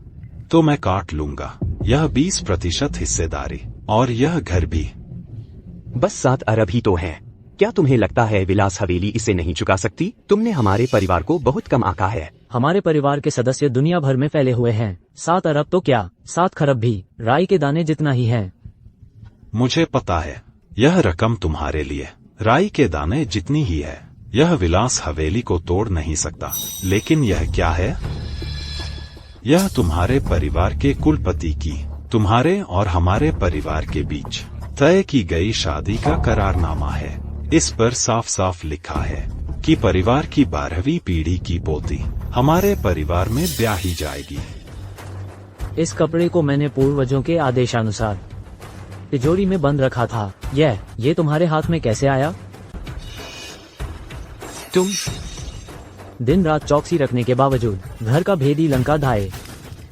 तो मैं काट लूंगा यह 20% हिस्सेदारी, और यह घर भी। बस 7 अरब ही तो है। क्या तुम्हें लगता है विलास हवेली इसे नहीं चुका सकती? तुमने हमारे परिवार को बहुत कम आंका है। हमारे परिवार के सदस्य दुनिया भर में फैले हुए हैं। 7 अरब तो क्या, 7 खरब भी राई के दाने जितना ही है। मुझे पता है यह रकम तुम्हारे लिए राई के दाने जितनी ही है। यह विलास हवेली को तोड़ नहीं सकता। लेकिन यह क्या है? यह तुम्हारे परिवार के कुलपति की, तुम्हारे और हमारे परिवार के बीच तय की गई शादी का करारनामा है। इस पर साफ साफ लिखा है कि परिवार की 12वीं पीढ़ी की पोती हमारे परिवार में ब्याही जाएगी। इस कपड़े को मैंने पूर्वजों के आदेशानुसार तिजोरी में बंद रखा था। ये तुम्हारे हाथ में कैसे आया? तुम दिन रात चौकसी रखने के बावजूद घर का भेदी लंका धाए।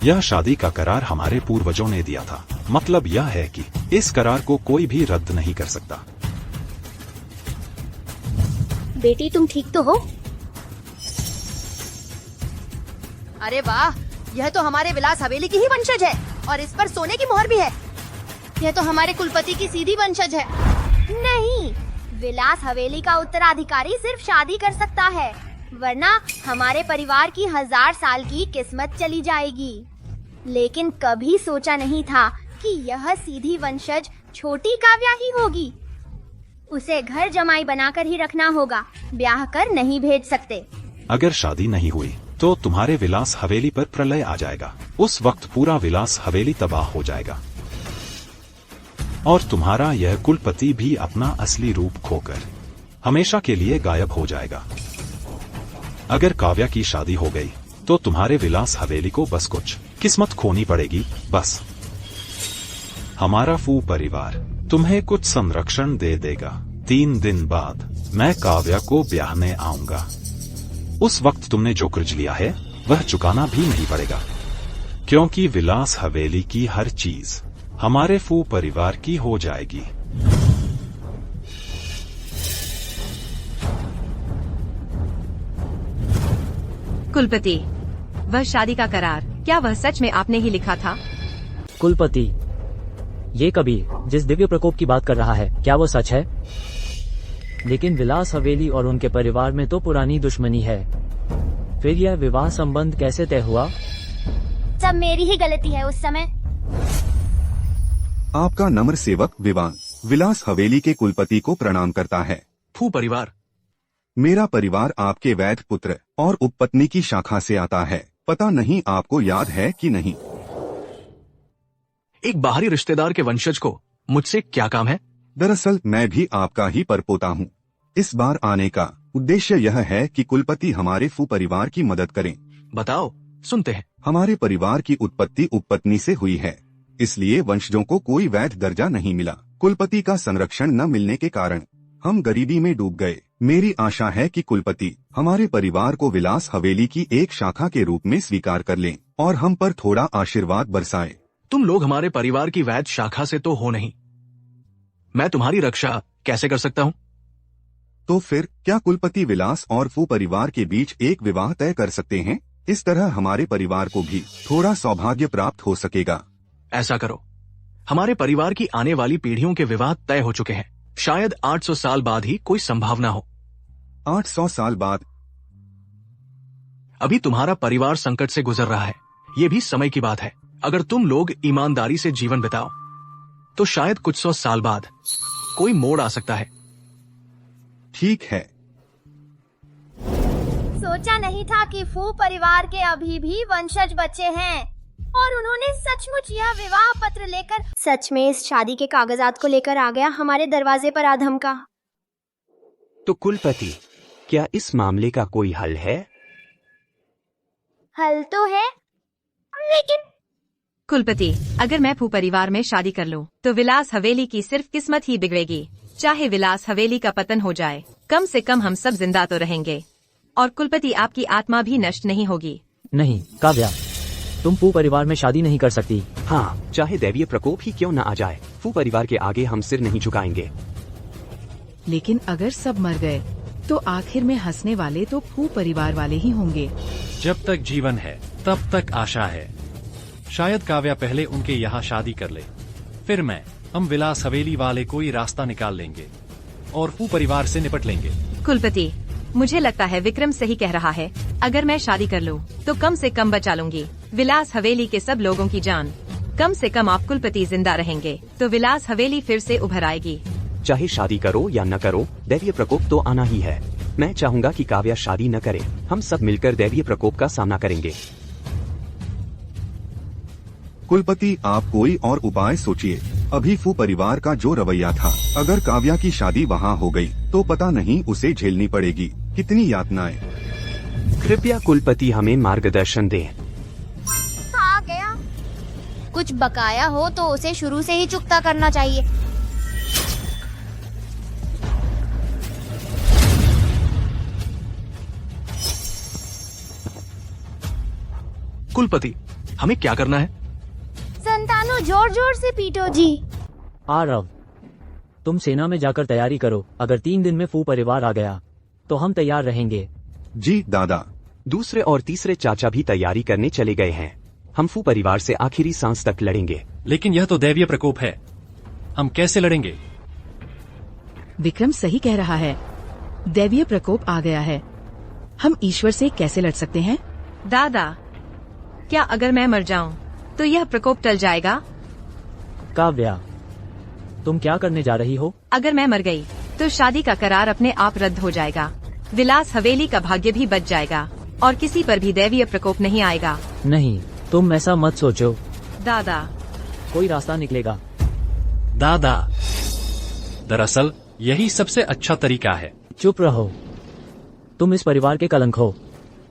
यह शादी का करार हमारे पूर्वजों ने दिया था। मतलब यह है कि इस करार को कोई भी रद्द नहीं कर सकता। बेटी तुम ठीक तो हो? अरे वाह, यह तो हमारे विलास हवेली की ही वंशज है, और इस पर सोने की मोहर भी है। यह तो हमारे कुलपति की सीधी वंशज है। नहीं, विलास हवेली का उत्तराधिकारी सिर्फ शादी कर सकता है, वरना हमारे परिवार की 1000 साल की किस्मत चली जाएगी। लेकिन कभी सोचा नहीं था कि यह सीधी वंशज छोटी काव्या ही होगी। उसे घर जमाई बनाकर ही रखना होगा, ब्याह कर नहीं भेज सकते। अगर शादी नहीं हुई तो तुम्हारे विलास हवेली पर प्रलय आ जाएगा। उस वक्त पूरा विलास हवेली तबाह हो जाएगा, और तुम्हारा यह कुलपति भी अपना असली रूप खोकर हमेशा के लिए गायब हो जाएगा। अगर काव्या की शादी हो गई तो तुम्हारे विलास हवेली को बस कुछ किस्मत खोनी पड़ेगी, बस। हमारा फू परिवार तुम्हें कुछ संरक्षण दे देगा। 3 दिन बाद मैं काव्या को ब्याहने आऊंगा। उस वक्त तुमने जो कर्ज लिया है वह चुकाना भी नहीं पड़ेगा, क्योंकि विलास हवेली की हर चीज हमारे फू परिवार की हो जाएगी। कुलपति, वह शादी का करार, क्या वह सच में आपने ही लिखा था? कुलपति, ये कबीर जिस दिव्य प्रकोप की बात कर रहा है, क्या वो सच है? लेकिन विलास हवेली और उनके परिवार में तो पुरानी दुश्मनी है। फिर यह विवाह संबंध कैसे तय हुआ? सब मेरी ही गलती है उस समय। आपका नम्र सेवक विवान विलास हवेली के कुलपति को प्रणाम करता है। फू परिवार, मेरा परिवार आपके वैध पुत्र और उपपत्नी की शाखा से आता है। पता नहीं आपको याद है कि नहीं। एक बाहरी रिश्तेदार के वंशज को मुझसे क्या काम है? दरअसल मैं भी आपका ही परपोता हूँ। इस बार आने का उद्देश्य यह है कि कुलपति हमारे फू परिवार की मदद करें। बताओ, सुनते हैं। हमारे परिवार की उत्पत्ति उपपत्नी से हुई है, इसलिए वंशजों को कोई वैध दर्जा नहीं मिला। कुलपति का संरक्षण न मिलने के कारण हम गरीबी में डूब गए। मेरी आशा है कि कुलपति हमारे परिवार को विलास हवेली की एक शाखा के रूप में स्वीकार कर लें और हम पर थोड़ा आशीर्वाद बरसाए। तुम लोग हमारे परिवार की वैध शाखा से तो हो नहीं, मैं तुम्हारी रक्षा कैसे कर सकता हूँ? तो फिर क्या कुलपति विलास और फू परिवार के बीच एक विवाह तय कर सकते हैं? इस तरह हमारे परिवार को भी थोड़ा सौभाग्य प्राप्त हो सकेगा। ऐसा करो, हमारे परिवार की आने वाली पीढ़ियों के विवाह तय हो चुके हैं। शायद 800 साल बाद ही कोई संभावना हो। 800 साल बाद? अभी तुम्हारा परिवार संकट से गुजर रहा है, ये भी समय की बात है। अगर तुम लोग ईमानदारी से जीवन बिताओ तो शायद कुछ 100 साल बाद कोई मोड़ आ सकता है। ठीक है। सोचा नहीं था कि फू परिवार के अभी भी वंशज बच्चे हैं और उन्होंने सचमुच यह विवाह पत्र लेकर सच में इस शादी के कागजात को लेकर आ गया हमारे दरवाजे पर आधम का। तो कुलपति, क्या इस मामले का कोई हल है? हल तो है, लेकिन कुलपति, अगर मैं फू परिवार में शादी कर लूं, तो विलास हवेली की सिर्फ किस्मत ही बिगड़ेगी। चाहे विलास हवेली का पतन हो जाए, कम से कम हम सब जिंदा तो रहेंगे और कुलपति आपकी आत्मा भी नष्ट नहीं होगी। नहीं काव्या, तुम फू परिवार में शादी नहीं कर सकती। हाँ, चाहे दैवीय प्रकोप ही क्यों न आ जाए, फू परिवार के आगे हम सिर नहीं झुकाएंगे। लेकिन अगर सब मर गए तो आखिर में हंसने वाले तो फू परिवार वाले ही होंगे। जब तक जीवन है तब तक आशा है। शायद काव्या पहले उनके यहाँ शादी कर ले, फिर हम विलास हवेली वाले कोई रास्ता निकाल लेंगे और फू परिवार से निपट लेंगे। कुलपति, मुझे लगता है विक्रम सही कह रहा है। अगर मैं शादी कर लूं, तो कम से कम बचा लूंगी विलास हवेली के सब लोगों की जान। कम से कम आप कुलपति जिंदा रहेंगे तो विलास हवेली फिर से उभर आएगी। चाहे शादी करो या न करो, दैवीय प्रकोप तो आना ही है। मैं चाहूंगा कि काव्या शादी न करे, हम सब मिलकर दैवीय प्रकोप का सामना करेंगे। कुलपति, आप कोई और उपाय सोचिए। अभी फू परिवार का जो रवैया था, अगर काव्या की शादी वहाँ हो गई तो पता नहीं उसे झेलनी पड़ेगी कितनी यातनाएं। कृपया कुलपति हमें मार्गदर्शन दें। आ गया। कुछ बकाया हो तो उसे शुरू से ही चुकता करना चाहिए। कुलपति, हमें क्या करना है? संतानों, जोर जोर से पीटो जी। आरव, तुम सेना में जाकर तैयारी करो। अगर 3 दिन में फू परिवार आ गया तो हम तैयार रहेंगे। जी दादा। दूसरे और तीसरे चाचा भी तैयारी करने चले गए हैं। हम फू परिवार से आखिरी सांस तक लड़ेंगे। लेकिन यह तो दैवीय प्रकोप है, हम कैसे लड़ेंगे? विक्रम सही कह रहा है, दैवीय प्रकोप आ गया है। हम ईश्वर से कैसे लड़ सकते हैं? दादा, क्या अगर मैं मर जाऊं तो यह प्रकोप टल जाएगा? काव्या, तुम क्या करने जा रही हो? अगर मैं मर गई तो शादी का करार अपने आप रद्द हो जाएगा, विलास हवेली का भाग्य भी बच जाएगा और किसी पर भी दैवीय प्रकोप नहीं आएगा। नहीं, तुम ऐसा मत सोचो। दादा, कोई रास्ता निकलेगा। दादा, दरअसल यही सबसे अच्छा तरीका है। चुप रहो, तुम इस परिवार के कलंक हो,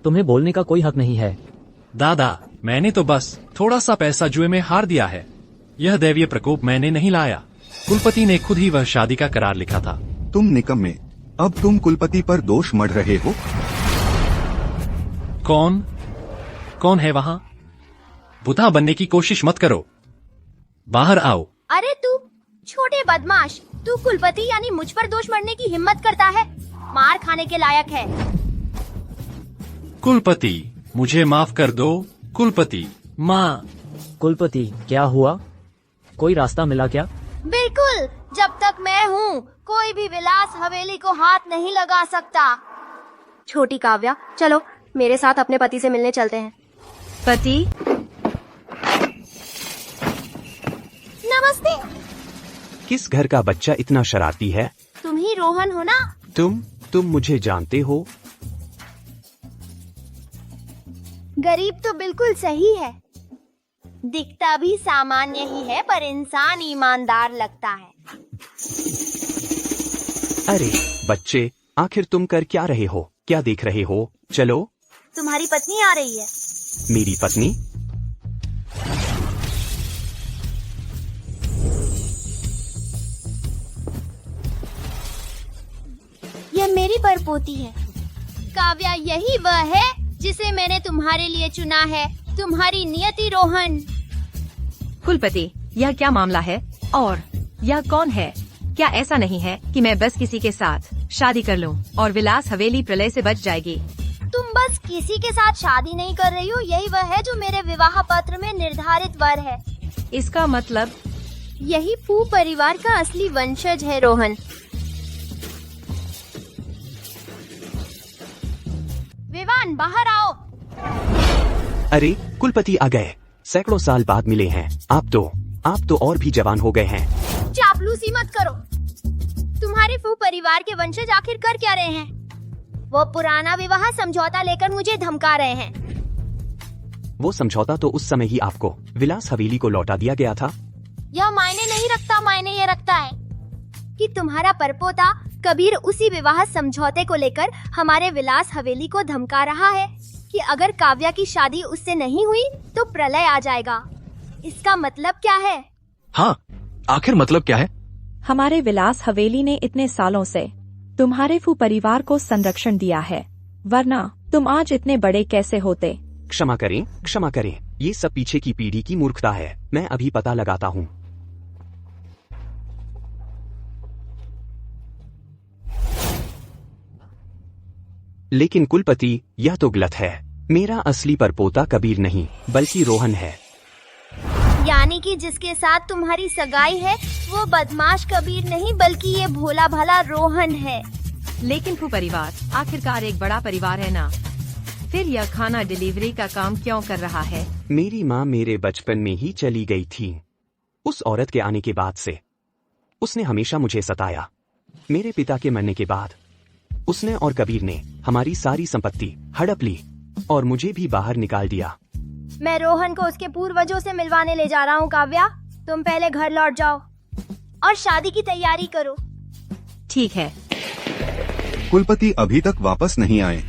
तुम्हें बोलने का कोई हक नहीं है। दादा, मैंने तो बस थोड़ा सा पैसा जुए में हार दिया है। यह दैवीय प्रकोप मैंने नहीं लाया, कुलपति ने खुद ही वह शादी का करार लिखा था। तुम निकम्मे, अब तुम कुलपति पर दोष मढ़ रहे हो। कौन है वहाँ? बुता बनने की कोशिश मत करो, बाहर आओ। अरे तू छोटे बदमाश, तू कुलपति यानी मुझ पर दोष मढ़ने की हिम्मत करता है? मार खाने के लायक है। कुलपति, मुझे माफ कर दो। कुलपति, माँ। कुलपति, क्या हुआ? कोई रास्ता मिला क्या? बिल्कुल, जब तक मैं हूँ कोई भी विलास हवेली को हाथ नहीं लगा सकता। छोटी काव्या, चलो मेरे साथ अपने पति से मिलने चलते हैं। पति? नमस्ते। किस घर का बच्चा इतना शरारती है? तुम ही रोहन हो ना? तुम मुझे जानते हो? गरीब तो बिल्कुल सही है, दिखता भी सामान्य ही है, पर इंसान ईमानदार लगता है। अरे बच्चे, आखिर तुम कर क्या रहे हो? क्या देख रहे हो? चलो। तुम्हारी पत्नी आ रही है। मेरी पत्नी? यह मेरी परपोती है। काव्या, यही वह है जिसे मैंने तुम्हारे लिए चुना है। तुम्हारी नियति रोहन। कुलपति, यह क्या मामला है? और यह कौन है? क्या ऐसा नहीं है कि मैं बस किसी के साथ शादी कर लूं और विलास हवेली प्रलय से बच जाएगी? तुम बस किसी के साथ शादी नहीं कर रही हो, यही वह है जो मेरे विवाह पत्र में निर्धारित वर है। इसका मतलब? यही फू परिवार का असली वंशज है रोहन। विवान, बाहर आओ। अरे कुलपति आ गए। सैकड़ों साल बाद मिले हैं। आप तो और भी जवान हो गए हैं। चापलूसी मत करो। तुम्हारे फू परिवार के वंशज आखिर कर क्या रहे हैं? वो पुराना विवाह समझौता लेकर मुझे धमका रहे हैं। वो समझौता तो उस समय ही आपको विलास हवेली को लौटा दिया गया था। यह मायने नहीं रखता। मायने ये रखता है कि तुम्हारा परपोता कबीर उसी विवाह समझौते को लेकर हमारे विलास हवेली को धमका रहा है कि अगर काव्या की शादी उससे नहीं हुई तो प्रलय आ जाएगा। इसका मतलब क्या है? हाँ, आखिर मतलब क्या है? हमारे विलास हवेली ने इतने सालों से तुम्हारे फू परिवार को संरक्षण दिया है, वरना तुम आज इतने बड़े कैसे होते? क्षमा करें। ये सब पीछे की पीढ़ी की मूर्खता है। मैं अभी पता लगाता हूँ। लेकिन कुलपति, यह तो गलत है। मेरा असली परपोता कबीर नहीं बल्कि रोहन है। यानी कि जिसके साथ तुम्हारी सगाई है वो बदमाश कबीर नहीं बल्कि ये भोला भाला रोहन है। लेकिन फू परिवार आखिरकार एक बड़ा परिवार है ना? फिर यह खाना डिलीवरी का काम क्यों कर रहा है? मेरी माँ मेरे बचपन में ही चली गई थी। उस औरत के आने के बाद से उसने हमेशा मुझे सताया। मेरे पिता के मरने के बाद उसने और कबीर ने हमारी सारी संपत्ति हड़प ली और मुझे भी बाहर निकाल दिया। मैं रोहन को उसके पूर्वजों से मिलवाने ले जा रहा हूँ। काव्या, तुम पहले घर लौट जाओ और शादी की तैयारी करो। ठीक है। कुलपति अभी तक वापस नहीं आए।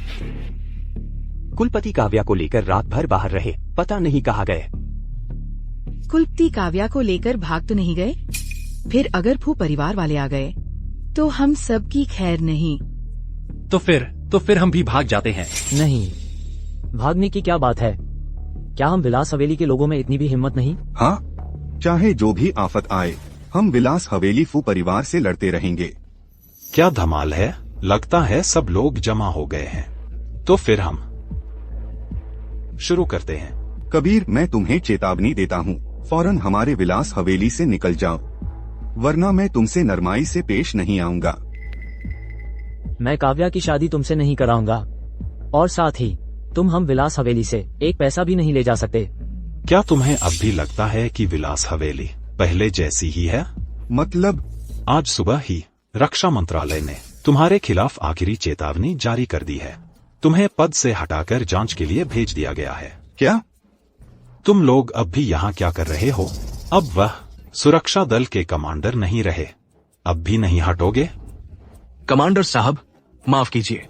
कुलपति काव्या को लेकर रात भर बाहर रहे, पता नहीं कहाँ गए। कुलपति काव्या को लेकर भाग तो नहीं गए? फिर अगर फू परिवार वाले आ गए तो हम सब की खैर नहीं। तो फिर हम भी भाग जाते हैं। नहीं, भागने की क्या बात है? क्या हम विलास हवेली के लोगों में इतनी भी हिम्मत नहीं? हाँ, चाहे जो भी आफत आए हम विलास हवेली फू परिवार से लड़ते रहेंगे। क्या धमाल है? लगता है सब लोग जमा हो गए हैं। तो फिर हम शुरू करते हैं। कबीर, मैं तुम्हें चेतावनी देता हूँ, फौरन हमारे विलास हवेली से निकल जाओ, वरना मैं तुमसे नरमाई से पेश नहीं आऊंगा। मैं काव्या की शादी तुमसे नहीं कराऊंगा और साथ ही तुम हम विलास हवेली से एक पैसा भी नहीं ले जा सकते। क्या तुम्हें अब भी लगता है कि विलास हवेली पहले जैसी ही है? मतलब? आज सुबह ही रक्षा मंत्रालय ने तुम्हारे खिलाफ आखिरी चेतावनी जारी कर दी है। तुम्हें पद से हटाकर जांच के लिए भेज दिया गया है। क्या? तुम लोग अब भी यहाँ क्या कर रहे हो? अब वह सुरक्षा दल के कमांडर नहीं रहे। अब भी नहीं हटोगे? कमांडर साहब, माफ कीजिए।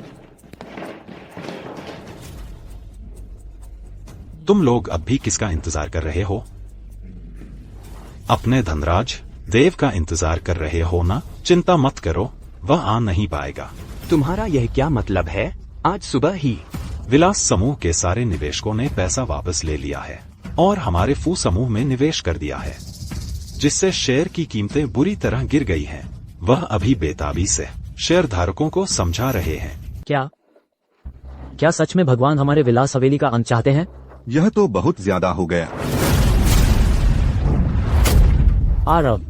तुम लोग अब भी किसका इंतजार कर रहे हो? अपने धनराज देव का इंतजार कर रहे हो ना? चिंता मत करो, वह आ नहीं पाएगा। तुम्हारा यह क्या मतलब है? आज सुबह ही विलास समूह के सारे निवेशकों ने पैसा वापस ले लिया है और हमारे फू समूह में निवेश कर दिया है, जिससे शेयर की कीमतें बुरी तरह गिर गई हैं। वह अभी बेताबी से शेयर धारकों को समझा रहे हैं। क्या सच में भगवान हमारे विलास हवेली का अंत चाहते हैं? यह तो बहुत ज्यादा हो गया। आरव,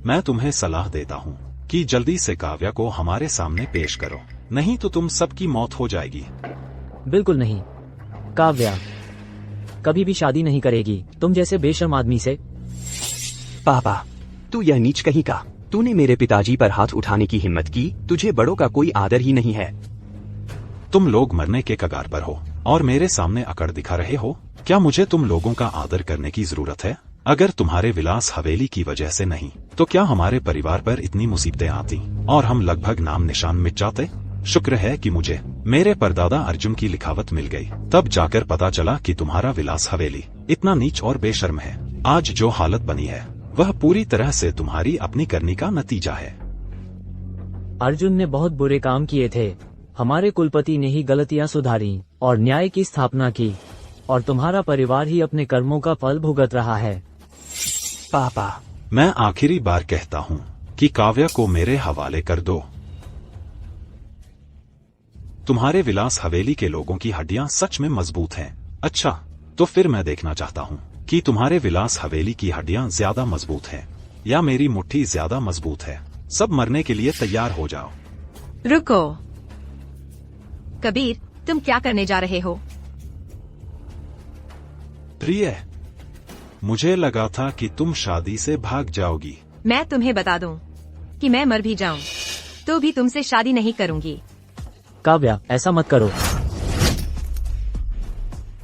मैं तुम्हें सलाह देता हूँ कि जल्दी से काव्या को हमारे सामने पेश करो, नहीं तो तुम सबकी मौत हो जाएगी। बिल्कुल नहीं। काव्या कभी भी शादी नहीं करेगी तुम जैसे बेशर्म आदमी से। पापा, तू यह नीच कहीं का। तूने मेरे पिताजी पर हाथ उठाने की हिम्मत की। तुझे बड़ों का कोई आदर ही नहीं है। तुम लोग मरने के कगार पर हो और मेरे सामने अकड़ दिखा रहे हो। क्या मुझे तुम लोगों का आदर करने की जरूरत है? अगर तुम्हारे विलास हवेली की वजह से नहीं तो क्या हमारे परिवार पर इतनी मुसीबतें आती और हम लगभग नाम निशान मिट जाते? शुक्र है कि मुझे मेरे परदादा अर्जुन की लिखावट मिल गई। तब जाकर पता चला कि तुम्हारा विलास हवेली इतना नीच और बेशर्म है। आज जो हालत बनी है वह पूरी तरह से तुम्हारी अपनी करनी का नतीजा है। अर्जुन ने बहुत बुरे काम किए थे। हमारे कुलपति ने ही गलतियां सुधारी और न्याय की स्थापना की, और तुम्हारा परिवार ही अपने कर्मों का फल भुगत रहा है। पापा, मैं आखिरी बार कहता हूँ कि काव्या को मेरे हवाले कर दो। तुम्हारे विलास हवेली के लोगों की हड्डियां सच में मजबूत हैं। अच्छा, तो फिर मैं देखना चाहता हूँ कि तुम्हारे विलास हवेली की हड्डियां ज्यादा मजबूत हैं या मेरी मुट्ठी ज्यादा मजबूत है। सब मरने के लिए तैयार हो जाओ। रुको कबीर, तुम क्या करने जा रहे हो? प्रिय, मुझे लगा था कि तुम शादी से भाग जाओगी। मैं तुम्हें बता दूं कि मैं मर भी जाऊं तो भी तुमसे शादी नहीं करूंगी। काव्या, ऐसा मत करो।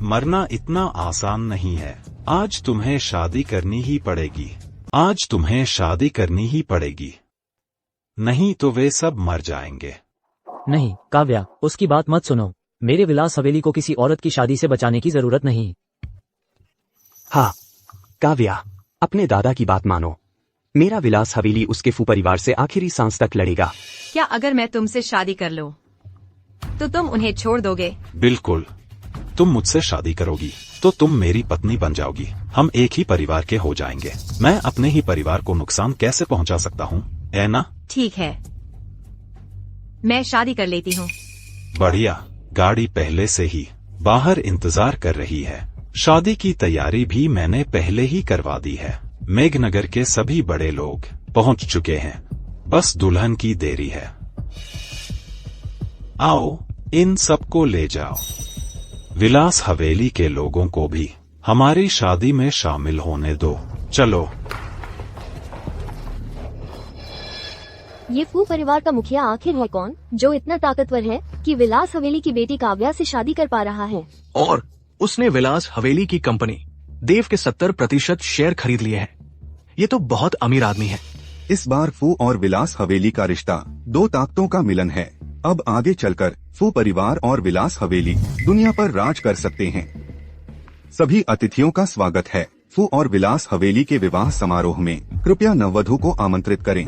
मरना इतना आसान नहीं है। आज तुम्हें शादी करनी ही पड़ेगी। आज तुम्हें शादी करनी ही पड़ेगी, नहीं तो वे सब मर जाएंगे। नहीं काव्या, उसकी बात मत सुनो। मेरे विलास हवेली को किसी औरत की शादी से बचाने की जरूरत नहीं। हाँ काव्या, अपने दादा की बात मानो। मेरा विलास हवेली उसके फू परिवार से आखिरी सांस तक लड़ेगा। क्या अगर मैं तुमसे शादी कर लूं तो तुम उन्हें छोड़ दोगे? बिल्कुल। तुम मुझसे शादी करोगी तो तुम मेरी पत्नी बन जाओगी। हम एक ही परिवार के हो जाएंगे। मैं अपने ही परिवार को नुकसान कैसे पहुंचा सकता हूँ, है ना? ठीक है, मैं शादी कर लेती हूँ। बढ़िया। गाड़ी पहले से ही बाहर इंतजार कर रही है। शादी की तैयारी भी मैंने पहले ही करवा दी है। मेघनगर के सभी बड़े लोग पहुंच चुके हैं, बस दुल्हन की देरी है। आओ, इन सबको ले जाओ। विलास हवेली के लोगों को भी हमारी शादी में शामिल होने दो। चलो। ये फू परिवार का मुखिया आखिर है कौन, जो इतना ताकतवर है कि विलास हवेली की बेटी काव्या से शादी कर पा रहा है? और उसने विलास हवेली की कंपनी देव के 70% शेयर खरीद लिए हैं। ये तो बहुत अमीर आदमी है। इस बार फू और विलास हवेली का रिश्ता दो ताकतों का मिलन है। अब आगे चलकर फू परिवार और विलास हवेली दुनिया पर राज कर सकते हैं। सभी अतिथियों का स्वागत है। फू और विलास हवेली के विवाह समारोह में कृपया नववधु को आमंत्रित करें।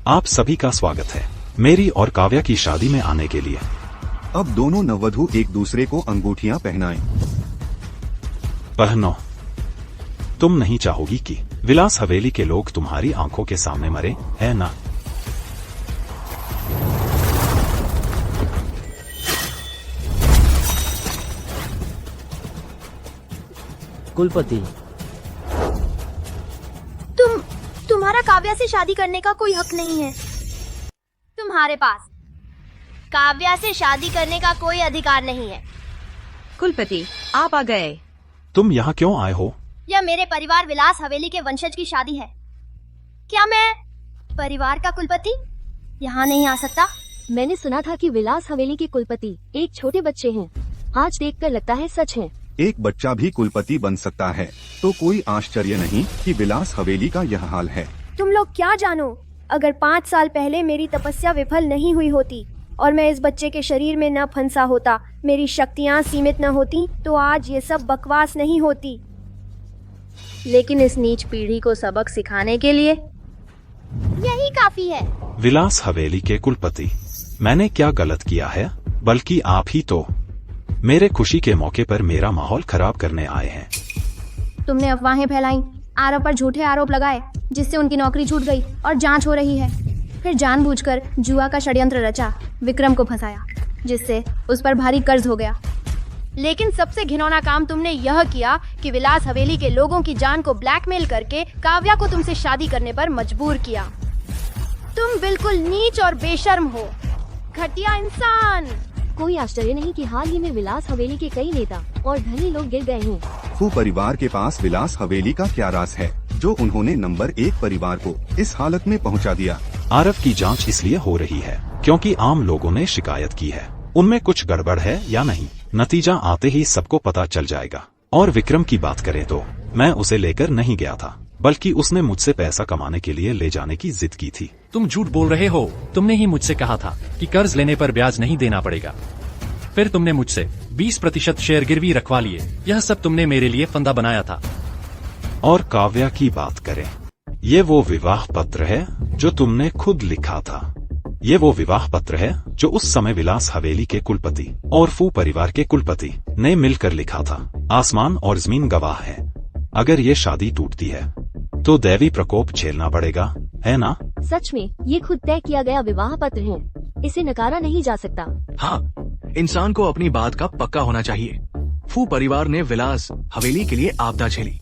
आप सभी का स्वागत है मेरी और काव्या की शादी में आने के लिए। अब दोनों नववधु एक दूसरे को अंगूठियां पहनाएं। पहनो। तुम नहीं चाहोगी कि विलास हवेली के लोग तुम्हारी आंखों के सामने मरे, है ना? कुलपति, तुम्हारा काव्या से शादी करने का कोई हक नहीं है। तुम्हारे पास काव्या से शादी करने का कोई अधिकार नहीं है। कुलपति, आप आ गए। तुम यहाँ क्यों आए हो? यह मेरे परिवार विलास हवेली के वंशज की शादी है। क्या मैं परिवार का कुलपति यहाँ नहीं आ सकता? मैंने सुना था कि विलास हवेली के कुलपति एक छोटे बच्चे हैं। आज देखकर लगता है सच है। एक बच्चा भी कुलपति बन सकता है, तो कोई आश्चर्य नहीं कि विलास हवेली का यह हाल है। तुम लोग क्या जानो, अगर 5 साल पहले मेरी तपस्या विफल नहीं हुई होती और मैं इस बच्चे के शरीर में न फंसा होता, मेरी शक्तियाँ सीमित न होती, तो आज ये सब बकवास नहीं होती। लेकिन इस नीच पीढ़ी को सबक सिखाने के लिए यही काफी है। विलास हवेली के कुलपति, मैंने क्या गलत किया है? बल्कि आप ही तो मेरे खुशी के मौके पर मेरा माहौल खराब करने आए हैं। तुमने अफवाहें फैलाई, आरव पर झूठे आरोप लगाए, जिससे उनकी नौकरी छूट गई और जांच हो रही है। फिर जानबूझकर जुआ का षड्यंत्र रचा, विक्रम को फंसाया, जिससे उस पर भारी कर्ज हो गया। लेकिन सबसे घिनौना काम तुमने यह किया कि विलास हवेली के लोगों की जान को ब्लैकमेल करके काव्या को तुमसे शादी करने पर मजबूर किया। तुम बिल्कुल नीच और बेशर्म हो, घटिया इंसान। कोई आश्चर्य नहीं कि हाल ही में विलास हवेली के कई नेता और धनी लोग गिर गए हैं। फू परिवार के पास विलास हवेली का क्या राज है, जो उन्होंने नंबर 1 परिवार को इस हालत में पहुंचा दिया। आरव की जांच इसलिए हो रही है क्योंकि आम लोगों ने शिकायत की है। उनमें कुछ गड़बड़ है या नहीं, नतीजा आते ही सबको पता चल जाएगा। और विक्रम की बात करें तो मैं उसे लेकर नहीं गया था, बल्कि उसने मुझसे पैसा कमाने के लिए ले जाने की जिद की थी। तुम झूठ बोल रहे हो। तुमने ही मुझसे कहा था कि कर्ज लेने पर ब्याज नहीं देना पड़ेगा। फिर तुमने मुझसे 20% शेयर गिरवी रखवा लिए। यह सब तुमने मेरे लिए फंदा बनाया था। और काव्या की बात करें, ये वो विवाह पत्र है जो तुमने खुद लिखा था। ये वो विवाह पत्र है जो उस समय विलास हवेली के कुलपति और फू परिवार के कुलपति ने मिलकर लिखा था। आसमान और जमीन गवाह है। अगर ये शादी टूटती है तो दैवी प्रकोप झेलना पड़ेगा, है ना? सच में ये खुद तय किया गया विवाह पत्र है, इसे नकारा नहीं जा सकता। हाँ, इंसान को अपनी बात का पक्का होना चाहिए। फू परिवार ने विलास हवेली के लिए आपदा झेली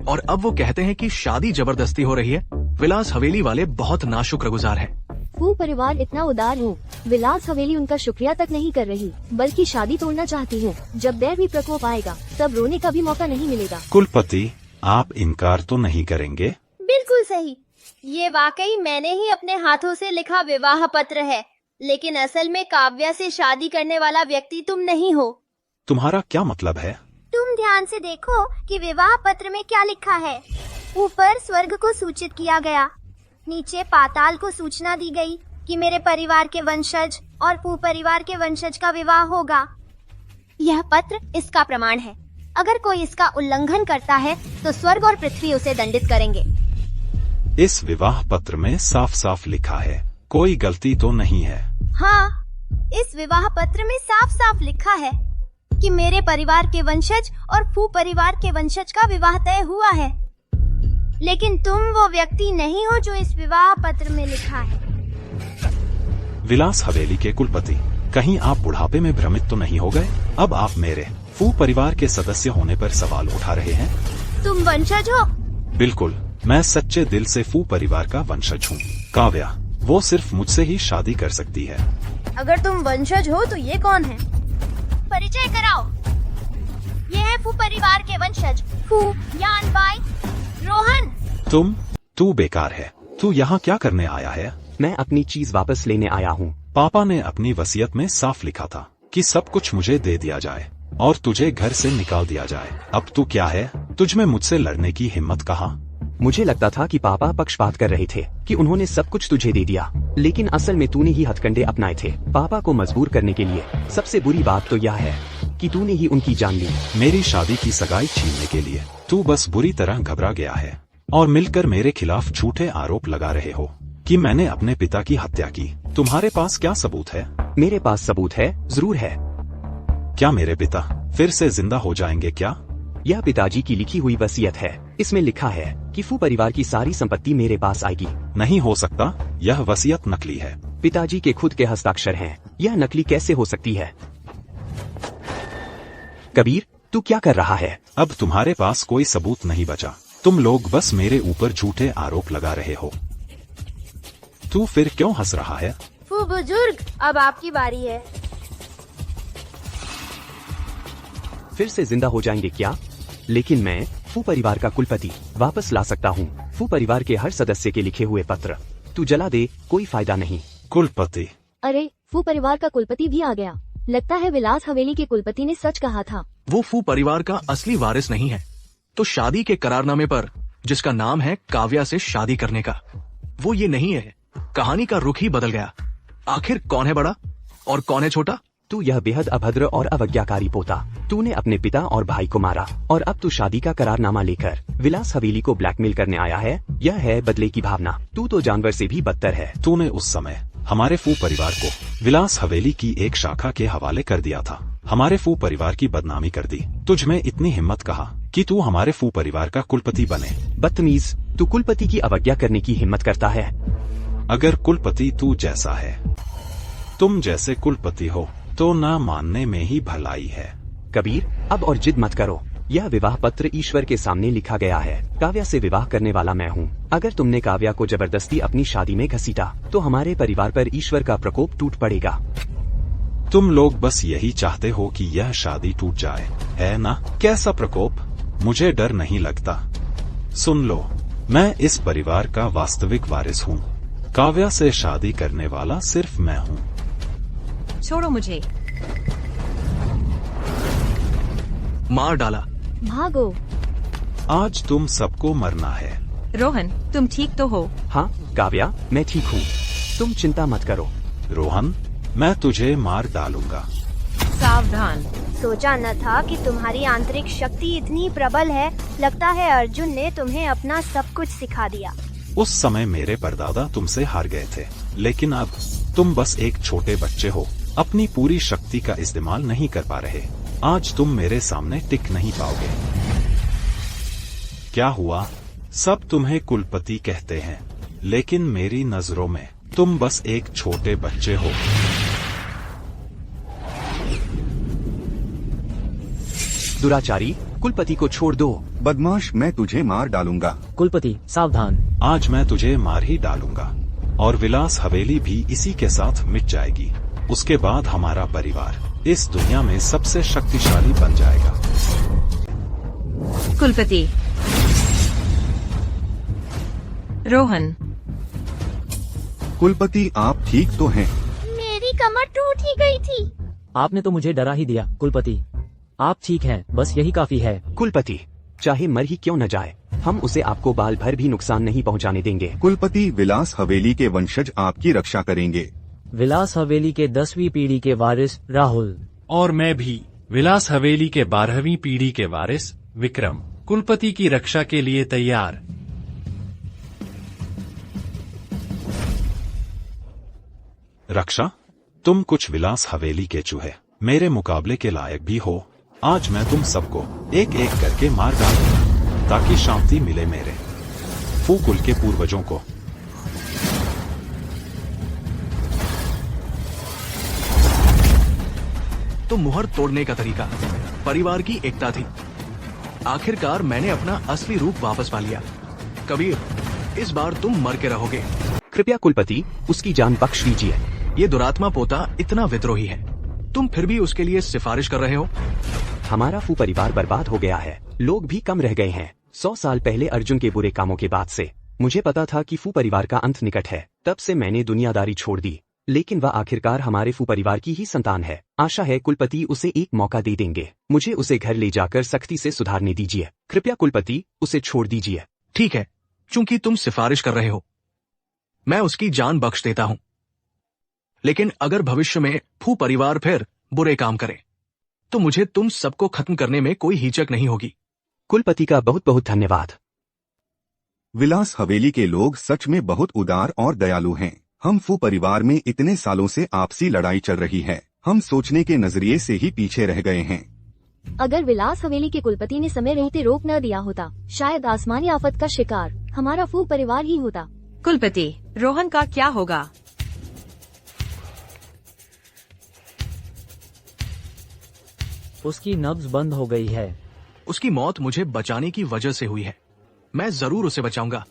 और अब वो कहते हैं कि शादी जबरदस्ती हो रही है। विलास हवेली वाले बहुत नाशुक्रगुजार हैं। फू परिवार इतना उदार है, विलास हवेली उनका शुक्रिया तक नहीं कर रही, बल्कि शादी तोड़ना चाहती है। जब दैवी प्रकोप आएगा तब रोने का भी मौका नहीं मिलेगा। कुलपति, आप इनकार तो नहीं करेंगे? बिल्कुल सही। ये वाकई मैंने ही अपने हाथों से लिखा विवाह पत्र है, लेकिन असल में काव्या से शादी करने वाला व्यक्ति तुम नहीं हो। तुम्हारा क्या मतलब है? तुम ध्यान से देखो कि विवाह पत्र में क्या लिखा है। ऊपर स्वर्ग को सूचित किया गया, नीचे पाताल को सूचना दी गई कि मेरे परिवार के वंशज और फू परिवार के वंशज का विवाह होगा। यह पत्र इसका प्रमाण है। अगर कोई इसका उल्लंघन करता है तो स्वर्ग और पृथ्वी उसे दंडित करेंगे। इस विवाह पत्र में साफ साफ लिखा है, कोई गलती तो नहीं है? हाँ, इस विवाह पत्र में साफ साफ लिखा है कि मेरे परिवार के वंशज और फू परिवार के वंशज का विवाह तय हुआ है। लेकिन तुम वो व्यक्ति नहीं हो जो इस विवाह पत्र में लिखा है। विलास हवेली के कुलपति, कहीं आप बुढ़ापे में भ्रमित तो नहीं हो गए? अब आप मेरे फू परिवार के सदस्य होने पर सवाल उठा रहे हैं। तुम वंशज हो? बिल्कुल, मैं सच्चे दिल से फू परिवार का वंशज हूँ। काव्या, वो सिर्फ मुझसे ही शादी कर सकती है। अगर तुम वंशज हो तो ये कौन है? परिचय कराओ। ये है फू परिवार के वंशज फू यान बाई रोहन। तू बेकार है। तू यहाँ क्या करने आया है? मैं अपनी चीज वापस लेने आया हूँ। पापा ने अपनी वसीयत में साफ लिखा था कि सब कुछ मुझे दे दिया जाए और तुझे घर से निकाल दिया जाए। अब तू क्या है? तुझमें मुझसे लड़ने की हिम्मत कहाँ? मुझे लगता था कि पापा पक्षपात कर रहे थे कि उन्होंने सब कुछ तुझे दे दिया, लेकिन असल में तूने ही हथकंडे अपनाए थे पापा को मजबूर करने के लिए। सबसे बुरी बात तो यह है कि तूने ही उनकी जान ली। मेरी शादी की सगाई छीनने के लिए तू बस बुरी तरह घबरा गया है और मिलकर मेरे खिलाफ झूठे आरोप लगा रहे हो कि मैंने अपने पिता की हत्या की। तुम्हारे पास क्या सबूत है? मेरे पास सबूत है, जरूर है। क्या मेरे पिता फिर से जिंदा हो जाएंगे क्या? यह पिताजी की लिखी हुई वसीयत है। इसमें लिखा है कि फू परिवार की सारी संपत्ति मेरे पास आएगी। नहीं हो सकता, यह वसीयत नकली है। पिताजी के खुद के हस्ताक्षर हैं। यह नकली कैसे हो सकती है? कबीर, तू क्या कर रहा है? अब तुम्हारे पास कोई सबूत नहीं बचा। तुम लोग बस मेरे ऊपर झूठे आरोप लगा रहे हो। तू फिर क्यों हंस रहा है? फू बुजुर्ग, अब आपकी बारी है। फिर से जिंदा हो जाएंगे क्या? लेकिन मैं फू परिवार का कुलपति वापस ला सकता हूँ। फू परिवार के हर सदस्य के लिखे हुए पत्र तू जला दे, कोई फायदा नहीं। कुलपति? अरे, फू परिवार का कुलपति भी आ गया। लगता है विलास हवेली के कुलपति ने सच कहा था। वो फू परिवार का असली वारिस नहीं है, तो शादी के करारनामे पर जिसका नाम है काव्या से शादी करने का, वो ये नहीं है। कहानी का रुख ही बदल गया। आखिर कौन है बड़ा और कौन है छोटा? तू यह बेहद अभद्र और अवज्ञाकारी पोता। तूने अपने पिता और भाई को मारा और अब तू शादी का करारनामा लेकर विलास हवेली को ब्लैकमेल करने आया है। यह है बदले की भावना। तू तो जानवर से भी बदतर है। तूने उस समय हमारे फू परिवार को विलास हवेली की एक शाखा के हवाले कर दिया था। हमारे फू परिवार की बदनामी कर दी। तुझ में इतनी हिम्मत कहाँ कि तू हमारे फू परिवार का कुलपति बने? बदतमीज, तू कुलपति की अवज्ञा करने की हिम्मत करता है। अगर कुलपति तू जैसा है, तुम जैसे कुलपति हो, तो ना मानने में ही भलाई है। कबीर, अब और जिद मत करो। यह विवाह पत्र ईश्वर के सामने लिखा गया है। काव्या से विवाह करने वाला मैं हूँ। अगर तुमने काव्या को जबरदस्ती अपनी शादी में घसीटा तो हमारे परिवार पर ईश्वर का प्रकोप टूट पड़ेगा। तुम लोग बस यही चाहते हो कि यह शादी टूट जाए, है ना? कैसा प्रकोप? मुझे डर नहीं लगता। सुन लो, मैं इस परिवार का वास्तविक वारिस हूँ। काव्या से शादी करने वाला सिर्फ मैं हूँ। छोड़ो मुझे। मार डाला। भागो। आज तुम सबको मरना है। रोहन, तुम ठीक तो हो? हाँ काव्या, मैं ठीक हूँ, तुम चिंता मत करो। रोहन, मैं तुझे मार डालूंगा। सावधान। सोचा न था कि तुम्हारी आंतरिक शक्ति इतनी प्रबल है। लगता है अर्जुन ने तुम्हें अपना सब कुछ सिखा दिया। उस समय मेरे परदादा तुमसे हार गए थे, लेकिन अब तुम बस एक छोटे बच्चे हो, अपनी पूरी शक्ति का इस्तेमाल नहीं कर पा रहे। आज तुम मेरे सामने टिक नहीं पाओगे। क्या हुआ? सब तुम्हें कुलपति कहते हैं, लेकिन मेरी नजरों में तुम बस एक छोटे बच्चे हो। दुराचारी, कुलपति को छोड़ दो। बदमाश, मैं तुझे मार डालूंगा। कुलपति सावधान। आज मैं तुझे मार ही डालूंगा और विलास हवेली भी इसी के साथ मिट जाएगी। उसके बाद हमारा परिवार इस दुनिया में सबसे शक्तिशाली बन जाएगा। कुलपति। रोहन। कुलपति, आप ठीक तो हैं? मेरी कमर टूट ही गई थी। आपने तो मुझे डरा ही दिया। कुलपति, आप ठीक हैं, बस यही काफी है। कुलपति, चाहे मर ही क्यों न जाए, हम उसे आपको बाल भर भी नुकसान नहीं पहुंचाने देंगे। कुलपति, विलास हवेली के वंशज आपकी रक्षा करेंगे। विलास हवेली के 10वीं पीढ़ी के वारिस राहुल। और मैं भी विलास हवेली के 12वीं पीढ़ी के वारिस विक्रम, कुलपति की रक्षा के लिए तैयार। रक्षा? तुम कुछ विलास हवेली के चूहे मेरे मुकाबले के लायक भी हो। आज मैं तुम सबको एक एक करके मार डालूंगा ताकि शांति मिले मेरे फू कुल के पूर्वजों को। तो मुहर तोड़ने का तरीका परिवार की एकता थी। आखिरकार मैंने अपना असली रूप वापस पा लिया। कबीर, इस बार तुम मर के रहोगे। कृपया कुलपति, उसकी जान बख्श दीजिए। ये दुरात्मा पोता इतना विद्रोही है, तुम फिर भी उसके लिए सिफारिश कर रहे हो? हमारा फू परिवार बर्बाद हो गया है, लोग भी कम रह गए हैं। 100 साल पहले अर्जुन के बुरे कामों के बाद से मुझे पता था कि फू परिवार का अंत निकट है। तब से मैंने दुनियादारी छोड़ दी, लेकिन वह आखिरकार हमारे फू परिवार की ही संतान है। आशा है कुलपति उसे एक मौका दे देंगे। मुझे उसे घर ले जाकर सख्ती से सुधारने दीजिए। कृपया कुलपति, उसे छोड़ दीजिए। ठीक है, चूंकि तुम सिफारिश कर रहे हो, मैं उसकी जान बख्श देता हूं। लेकिन अगर भविष्य में फू परिवार फिर बुरे काम करे, तो मुझे तुम सबको खत्म करने में कोई हिचक नहीं होगी। कुलपति का बहुत बहुत धन्यवाद। विलास हवेली के लोग सच में बहुत उदार और दयालु हैं। हम फू परिवार में इतने सालों से आपसी लड़ाई चल रही है, हम सोचने के नजरिए से ही पीछे रह गए हैं। अगर विलास हवेली के कुलपति ने समय रहते रोक न दिया होता, शायद आसमानी आफत का शिकार हमारा फू परिवार ही होता। कुलपति, रोहन का क्या होगा? उसकी नब्ज बंद हो गई है। उसकी मौत मुझे बचाने की वजह से हुई है। मैं जरूर उसे बचाऊंगा।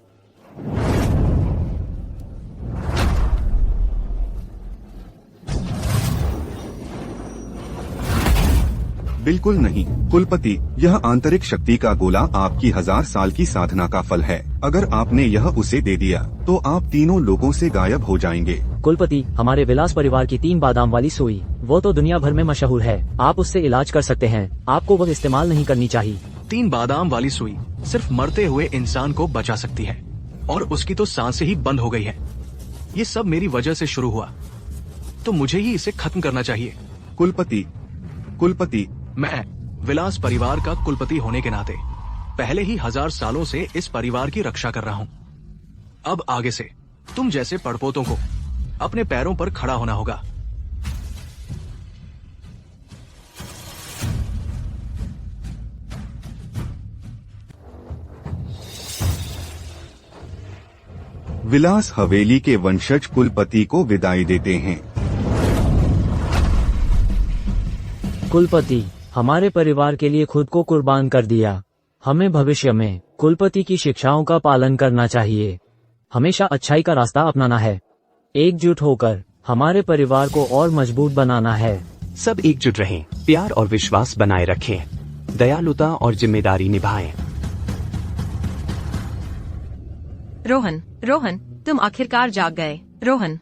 बिल्कुल नहीं कुलपति, यह आंतरिक शक्ति का गोला आपकी 1000 साल की साधना का फल है। अगर आपने यह उसे दे दिया तो आप तीनों लोगों से गायब हो जाएंगे। कुलपति, हमारे विलास परिवार की 3 बादाम वाली सुई, वो तो दुनिया भर में मशहूर है। आप उससे इलाज कर सकते हैं, आपको वह इस्तेमाल नहीं करनी चाहिए। 3 बादाम वाली सुई सिर्फ मरते हुए इंसान को बचा सकती है, और उसकी तो सांसें ही बंद हो गई है। ये सब मेरी वजह से शुरू हुआ, तो मुझे ही इसे खत्म करना चाहिए। कुलपति, मैं विलास परिवार का कुलपति होने के नाते पहले ही 1000 सालों से इस परिवार की रक्षा कर रहा हूँ। अब आगे से तुम जैसे पड़पोतों को अपने पैरों पर खड़ा होना होगा। विलास हवेली के वंशज कुलपति को विदाई देते हैं। कुलपति, हमारे परिवार के लिए खुद को कुर्बान कर दिया। हमें भविष्य में कुलपति की शिक्षाओं का पालन करना चाहिए। हमेशा अच्छाई का रास्ता अपनाना है। एकजुट होकर हमारे परिवार को और मजबूत बनाना है। सब एकजुट रहें, प्यार और विश्वास बनाए रखें, दयालुता और जिम्मेदारी निभाएं। रोहन, रोहन, तुम आखिरकार जाग गए। रोहन,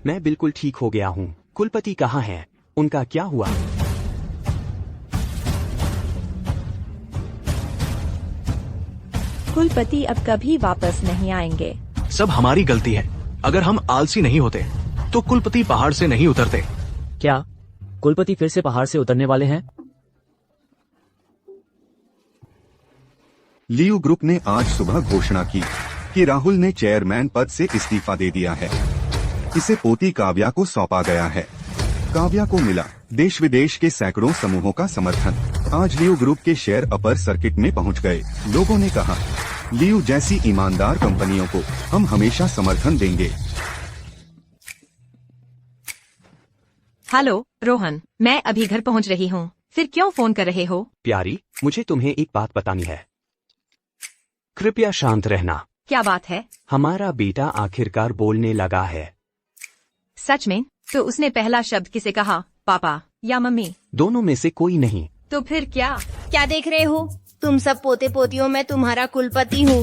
मैं बिल्कुल ठीक हो गया हूँ। कुलपति कहाँ हैं? उनका क्या हुआ? कुलपति अब कभी वापस नहीं आएंगे। सब हमारी गलती है। अगर हम आलसी नहीं होते तो कुलपति पहाड़ से नहीं उतरते। क्या कुलपति फिर से पहाड़ से उतरने वाले हैं? लियू ग्रुप ने आज सुबह घोषणा की कि राहुल ने चेयरमैन पद से इस्तीफा दे दिया है। इसे पोती काव्या को सौंपा गया है। काव्या को मिला देश विदेश के सैकड़ों समूहों का समर्थन। आज लियू ग्रुप के शेयर अपर सर्किट में पहुंच गए। लोगों ने कहा, लियू जैसी ईमानदार कंपनियों को हम हमेशा समर्थन देंगे। हेलो रोहन, मैं अभी घर पहुंच रही हूँ। फिर क्यों फोन कर रहे हो? प्यारी, मुझे तुम्हें एक बात बतानी है। कृपया शांत रहना। क्या बात है? हमारा बेटा आखिरकार बोलने लगा है। सच में? तो उसने पहला शब्द किसे कहा, पापा या मम्मी? दोनों में से कोई नहीं। तो फिर क्या? क्या देख रहे हो? तुम सब पोते पोतियों में तुम्हारा कुलपति हूँ।